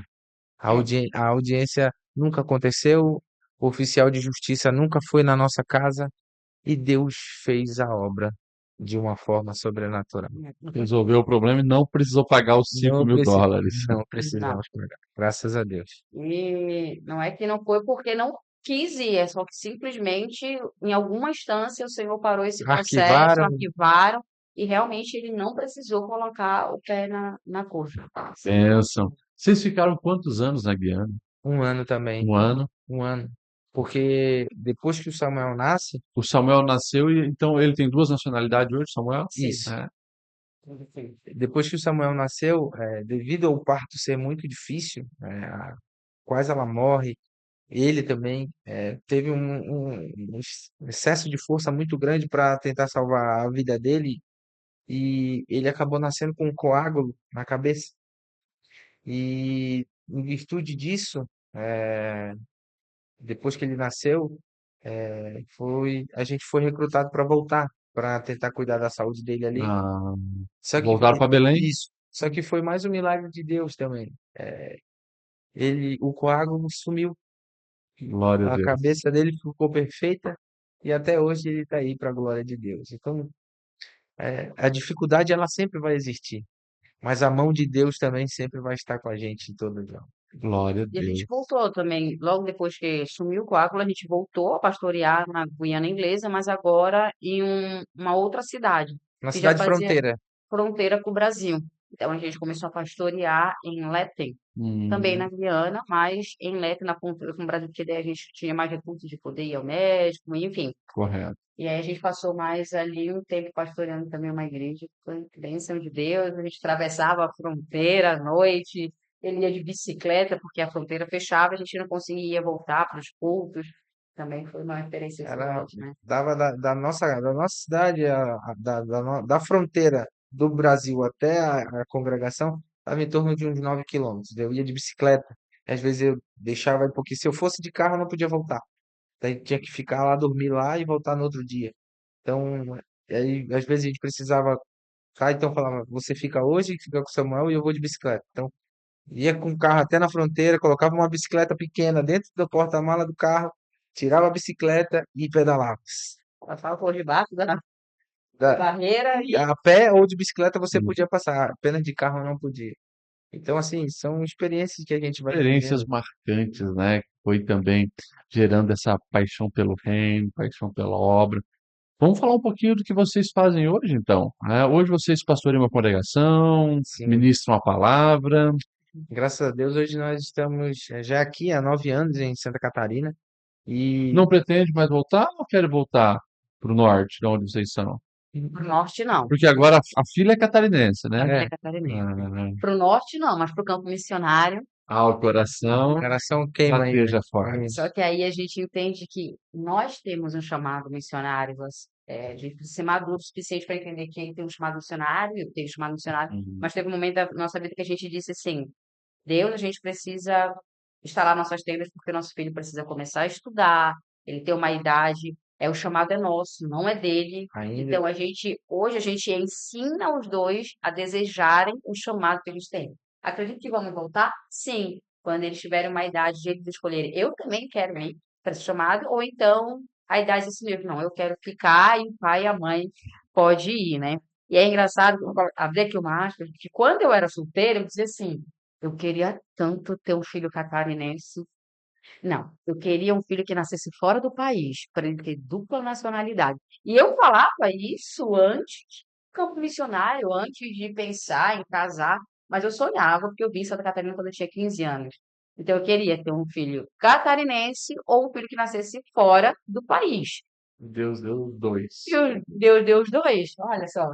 É, A audiência nunca aconteceu, o oficial de justiça nunca foi na nossa casa e Deus fez a obra de uma forma sobrenatural. Resolveu o problema e não precisou pagar os 5 Não mil preci... dólares. não exato. precisamos pagar, graças a Deus. E não é que não foi porque não quis ir, é só que simplesmente, em alguma instância, o Senhor parou esse processo, Arquivaram arquivaram, e realmente ele não precisou colocar o pé na corte. Bênção. Vocês ficaram quantos anos na Guiana? um ano também, Um ano. um ano. Porque depois que o Samuel nasce, O Samuel nasceu e então ele tem duas nacionalidades hoje, Samuel? Sim. isso. É. Depois que o Samuel nasceu, devido ao parto ser muito difícil, quase ela morre. Ele também teve um excesso de força muito grande para tentar salvar a vida dele e ele acabou nascendo com um coágulo na cabeça. E em virtude disso, depois que ele nasceu, a gente foi recrutado para voltar, para tentar cuidar da saúde dele ali. Ah, Só que voltaram para Belém? isso, só que foi mais um milagre de Deus também. O coágulo sumiu, Glória a a Deus. cabeça dele ficou perfeita e até hoje ele está aí para a glória de Deus. Então, a dificuldade ela sempre vai existir, mas a mão de Deus também sempre vai estar com a gente em todo lugar. Glória a E a gente Deus. voltou também, logo depois que sumiu o coágulo, a gente voltou a pastorear na Guiana Inglesa, mas agora em uma outra cidade, Na que já cidade fazia fronteira, fronteira com o Brasil. Então a gente começou a pastorear em Letem, também na Hum, Guiana, mas em Letem, na fronteira com o Brasil, porque daí a gente tinha mais recursos de poder ir ao médico, enfim. correto. E aí a gente passou mais ali um tempo pastoreando também uma igreja, que foi bênção de Deus, a gente atravessava a fronteira à noite, ele ia de bicicleta, porque a fronteira fechava, a gente não conseguia voltar para os cultos, também foi uma experiência ela excelente, né? dava da nossa cidade, da fronteira do Brasil até a congregação, estava em torno de uns 9 quilômetros. Eu ia de bicicleta, às vezes eu deixava, porque se eu fosse de carro eu não podia voltar. Daí tinha que ficar lá, dormir lá e voltar no outro dia. Então, aí, às vezes a gente precisava. Então falava, você fica hoje, fica com o Samuel e eu vou de bicicleta. Então, ia com o carro até na fronteira, colocava uma bicicleta pequena dentro da porta-mala do carro, tirava a bicicleta e pedalava. Passava por debaixo da Da- barreira e A pé ou de bicicleta você Hum. podia passar, apenas de carro não podia. Então, assim, são experiências que a gente vai Experiências vivendo. marcantes, né? Que foi também gerando essa paixão pelo reino, paixão pela obra. Vamos falar um pouquinho do que vocês fazem hoje, então. Hoje vocês pastoreiam uma congregação, Sim, ministram a palavra. graças a Deus, hoje nós estamos já aqui há 9 anos em Santa Catarina. E Não pretende mais voltar ou quer voltar para o norte, de onde vocês são? para o norte não, Porque agora a filha é catarinense, né? a filha é, é catarinense. Ah, Para o norte não, mas para o campo missionário. o coração coração queima ainda. bateja forte. Ainda. Só que aí a gente entende que nós temos um chamado missionário, de ser maduro o suficiente para entender que ele tem um chamado missionário, eu tenho um chamado missionário, Uhum. mas teve um momento da nossa vida que a gente disse assim, Deus, a gente precisa instalar nossas tendas porque nosso filho precisa começar a estudar, ele tem uma idade, o chamado é nosso, não é dele. Ainda. Então hoje a gente ensina os dois a desejarem o chamado que eles têm. Acredito que vamos voltar? Sim, quando eles tiverem uma idade de eles escolherem. Eu também quero ir para esse chamado, ou então a idade desse livro, não, eu quero ficar e o pai e a mãe pode ir, né? E é engraçado, eu vou abrir aqui uma aspas, que quando eu era solteira, eu dizia assim, eu queria tanto ter um filho catarinense. Não, eu queria um filho que nascesse fora do país, para ele ter dupla nacionalidade. E eu falava isso antes do campo missionário, antes de pensar em casar, mas eu sonhava, porque eu vim em Santa Catarina quando eu tinha 15 anos. Então eu queria ter um filho catarinense ou um filho que nascesse fora do país. Deus deu os dois. E Deus deu os dois, olha só.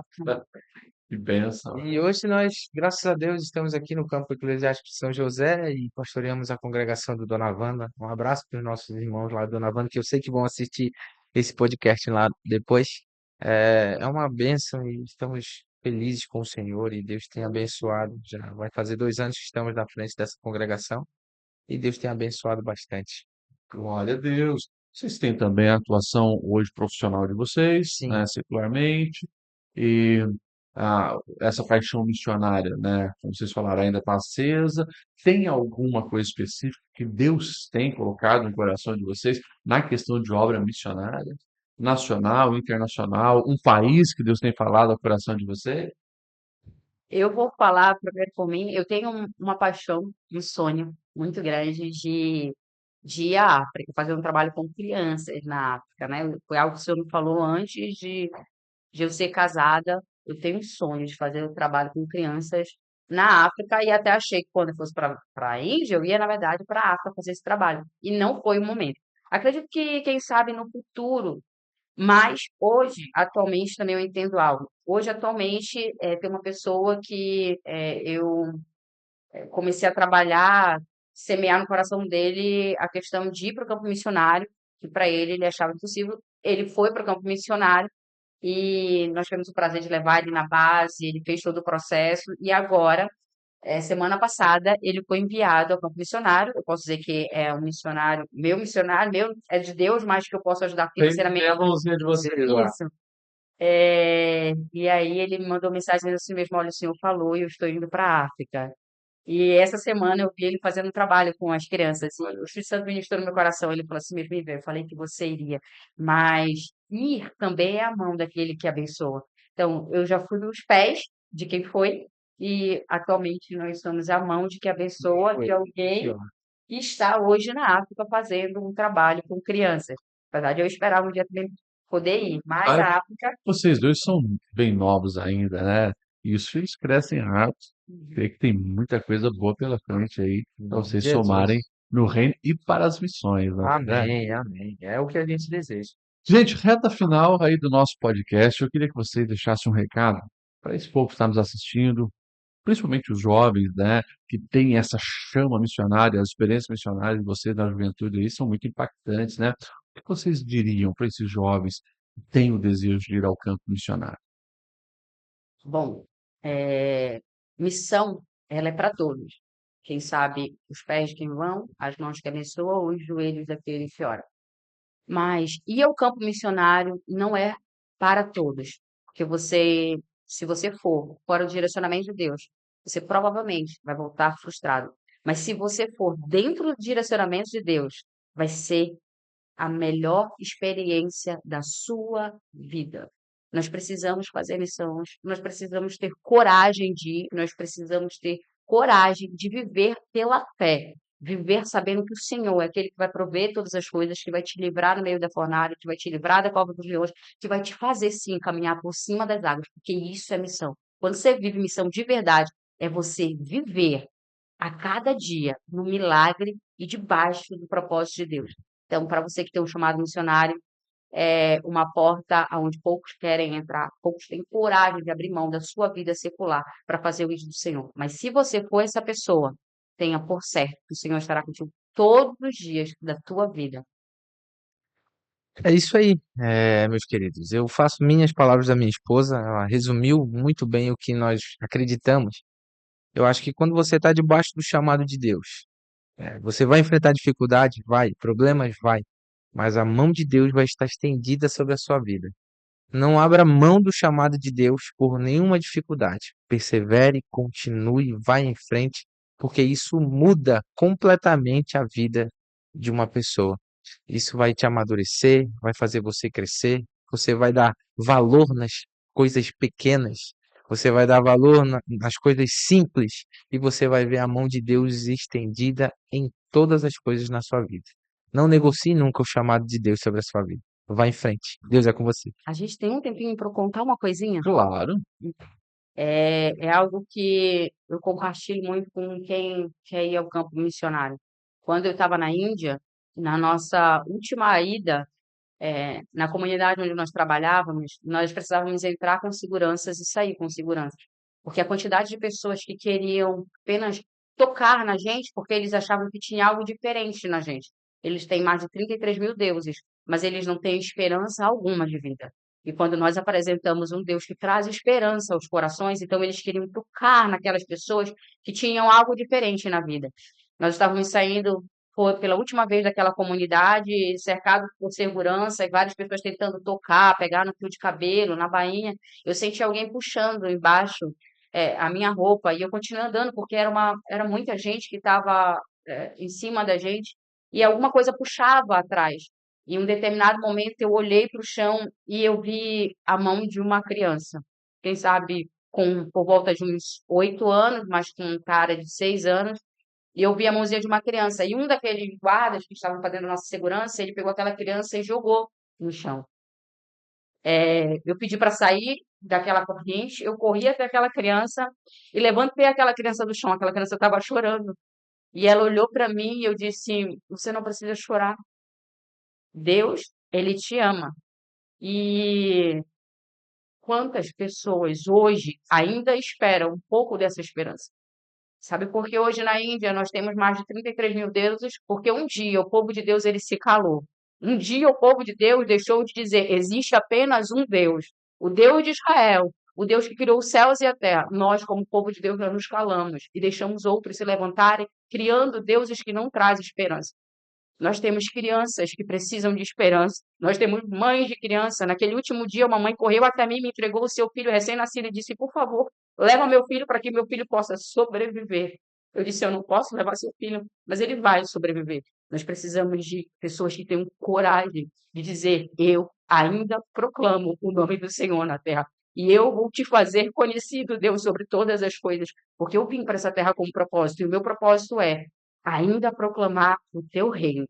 Que bênção. E hoje nós, graças a Deus, estamos aqui no campo eclesiástico de São José e pastoreamos a congregação do Dona Wanda. Um abraço para os nossos irmãos lá do Dona Wanda, que eu sei que vão assistir esse podcast lá depois. É uma bênção e estamos felizes com o Senhor e Deus tem abençoado. Já vai fazer 2 anos que estamos na frente dessa congregação e Deus tem abençoado bastante. Glória a Deus. Vocês têm também a atuação hoje profissional de vocês, Sim, né, secularmente. E essa paixão missionária, né? Como vocês falaram, ainda está acesa. Tem alguma coisa específica que Deus tem colocado no coração de vocês na questão de obra missionária? Nacional, internacional, um país que Deus tem falado ao coração de vocês? Eu vou falar primeiro por mim. Eu tenho uma paixão, um sonho muito grande de ir à África, fazer um trabalho com crianças na África, né? Foi algo que o senhor me falou antes de eu ser casada. Eu tenho um sonho de fazer um trabalho com crianças na África e até achei que quando eu fosse para a Índia, eu ia, na verdade, para a África fazer esse trabalho. E não foi o momento. Acredito que, quem sabe, no futuro, mas hoje, atualmente, também eu entendo algo. Hoje, atualmente, tem uma pessoa que eu comecei a trabalhar, semear no coração dele a questão de ir para o campo missionário, que para ele achava impossível. Ele foi para o campo missionário e nós tivemos o prazer de levar ele na base, ele fez todo o processo e agora, semana passada, ele foi enviado ao campo missionário. Eu posso dizer que é um missionário, meu é de Deus, mas que eu posso ajudar Tem financeiramente. a mãozinha de vocês lá. Isso. E aí ele me mandou mensagem dizendo assim mesmo, olha, o senhor falou e eu estou indo para a África. E essa semana eu vi ele fazendo um trabalho com as crianças. E o Espírito Santo ministrou no meu coração. Ele falou assim, mesmo, eu falei que você iria. Mas ir também é a mão daquele que abençoa. Então, eu já fui nos pés de quem foi. E atualmente nós somos a mão de que abençoa de alguém que está hoje na África fazendo um trabalho com crianças. Na verdade, eu esperava um dia também poder ir. Mas Ah, a África... vocês dois são bem novos ainda, né? E os filhos crescem rápido. Creio que tem muita coisa boa pela frente aí Em para nome de vocês somarem Jesus. no reino e para as missões, né? Amém, amém. É o que a gente deseja. Gente, reta final aí do nosso podcast. Eu queria que vocês deixassem um recado para esse povo que está nos assistindo, principalmente os jovens, né, que têm essa chama missionária, as experiências missionárias de vocês na juventude aí são muito impactantes, né? O que vocês diriam para esses jovens que têm o desejo de ir ao campo missionário? Bom, eh, missão, ela é para todos. Quem sabe os pés de quem vão, as mãos que abençoam, os joelhos daquele que ora. Mas ir ao campo missionário não é para todos, porque você, se você for fora do direcionamento de Deus, você provavelmente vai voltar frustrado. Mas se você for dentro do direcionamento de Deus, vai ser a melhor experiência da sua vida. Nós precisamos fazer missões, nós precisamos ter coragem de ir, nós precisamos ter coragem de viver pela fé. Viver sabendo que o Senhor é aquele que vai prover todas as coisas, que vai te livrar no meio da fornalha, que vai te livrar da cova dos leões, que vai te fazer sim caminhar por cima das águas, porque isso é missão. Quando você vive missão de verdade, é você viver a cada dia no milagre e debaixo do propósito de Deus. Então, para você que tem um chamado missionário, é uma porta aonde poucos querem entrar, poucos têm coragem de abrir mão da sua vida secular para fazer o ídolo do Senhor. Mas se você for essa pessoa, tenha por certo que o Senhor estará contigo todos os dias da tua vida. É isso aí, meus queridos. Eu faço minhas palavras da minha esposa. Ela resumiu muito bem o que nós acreditamos. Eu acho que quando você está debaixo do chamado de Deus, você vai enfrentar dificuldade? Vai. Problemas? Vai. Mas a mão de Deus vai estar estendida sobre a sua vida. Não abra mão do chamado de Deus por nenhuma dificuldade. Persevere, continue, vá em frente, porque isso muda completamente a vida de uma pessoa. Isso vai te amadurecer, vai fazer você crescer, você vai dar valor nas coisas pequenas, você vai dar valor nas coisas simples e você vai ver a mão de Deus estendida em todas as coisas na sua vida. Não negocie nunca o chamado de Deus sobre a sua vida. Vá em frente. Deus é com você. A gente tem um tempinho para contar uma coisinha? Claro. É algo que eu compartilho muito com quem quer ir ao campo missionário. Quando eu estava na Índia, na nossa última ida, na comunidade onde nós trabalhávamos, nós precisávamos entrar com seguranças e sair com seguranças. Porque a quantidade de pessoas que queriam apenas tocar na gente, porque eles achavam que tinha algo diferente na gente. Eles têm mais de 33 mil deuses, mas eles não têm esperança alguma de vida. E quando nós apresentamos um Deus que traz esperança aos corações, então eles queriam tocar naquelas pessoas que tinham algo diferente na vida. Nós estávamos saindo foi pela última vez daquela comunidade, cercado por segurança e várias pessoas tentando tocar, pegar no fio de cabelo, na bainha. Eu senti alguém puxando embaixo a minha roupa e eu continuei andando porque era muita gente que estava em cima da gente e alguma coisa puxava atrás. Em um determinado momento eu olhei para o chão e eu vi a mão de uma criança. Quem sabe por volta de uns 8 anos, mas com um cara de 6 anos. E eu vi a mãozinha de uma criança. E um daqueles guardas que estavam fazendo nossa segurança, ele pegou aquela criança e jogou no chão. Eu pedi para sair daquela corrente, eu corri até aquela criança e levantei aquela criança do chão. Aquela criança estava chorando. E ela olhou para mim e eu disse: Você não precisa chorar. Deus, ele te ama. E quantas pessoas hoje ainda esperam um pouco dessa esperança? Sabe, porque hoje na Índia nós temos mais de 33 mil deuses, porque um dia o povo de Deus ele se calou. Um dia o povo de Deus deixou de dizer, existe apenas um Deus, o Deus de Israel, o Deus que criou os céus e a terra. Nós, como povo de Deus, nós nos calamos e deixamos outros se levantarem, criando deuses que não trazem esperança. Nós temos crianças que precisam de esperança. Nós temos mães de criança. Naquele último dia, uma mãe correu até mim, me entregou o seu filho recém-nascido e disse: Por favor, leva meu filho para que meu filho possa sobreviver. Eu disse: Eu não posso levar seu filho, mas ele vai sobreviver. Nós precisamos de pessoas que tenham coragem de dizer: Eu ainda proclamo o nome do Senhor na terra. E eu vou te fazer conhecido, Deus, sobre todas as coisas, porque eu vim para essa terra com um propósito, e o meu propósito é ainda proclamar o teu reino.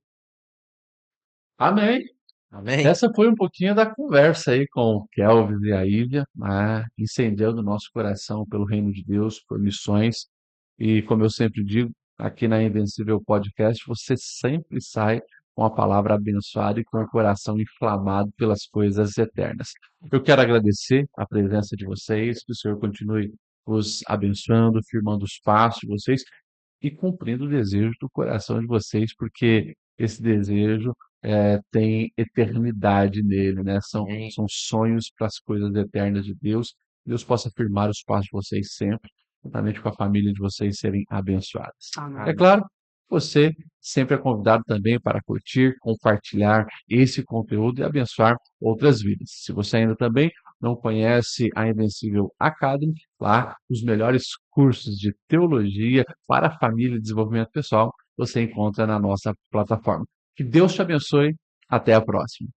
Amém. Amém. Essa foi um pouquinho da conversa aí com o Kelvin e a Ívia, né, incendiando o nosso coração pelo reino de Deus, por missões. E como eu sempre digo, aqui na Invencível Podcast, você sempre sai com a palavra abençoada e com o coração inflamado pelas coisas eternas. Eu quero agradecer a presença de vocês, que o Senhor continue os abençoando, firmando os passos de vocês e cumprindo o desejo do coração de vocês, porque esse desejo tem eternidade nele, né? Amém. São sonhos para as coisas eternas de Deus. Deus possa firmar os passos de vocês sempre, juntamente com a família de vocês serem abençoadas. É Amém. claro, você sempre é convidado também para curtir, compartilhar esse conteúdo e abençoar outras vidas. Se você ainda também não conhece a Invencível Academy, lá os melhores cursos de teologia para a família e desenvolvimento pessoal, você encontra na nossa plataforma. Que Deus te abençoe. Até a próxima.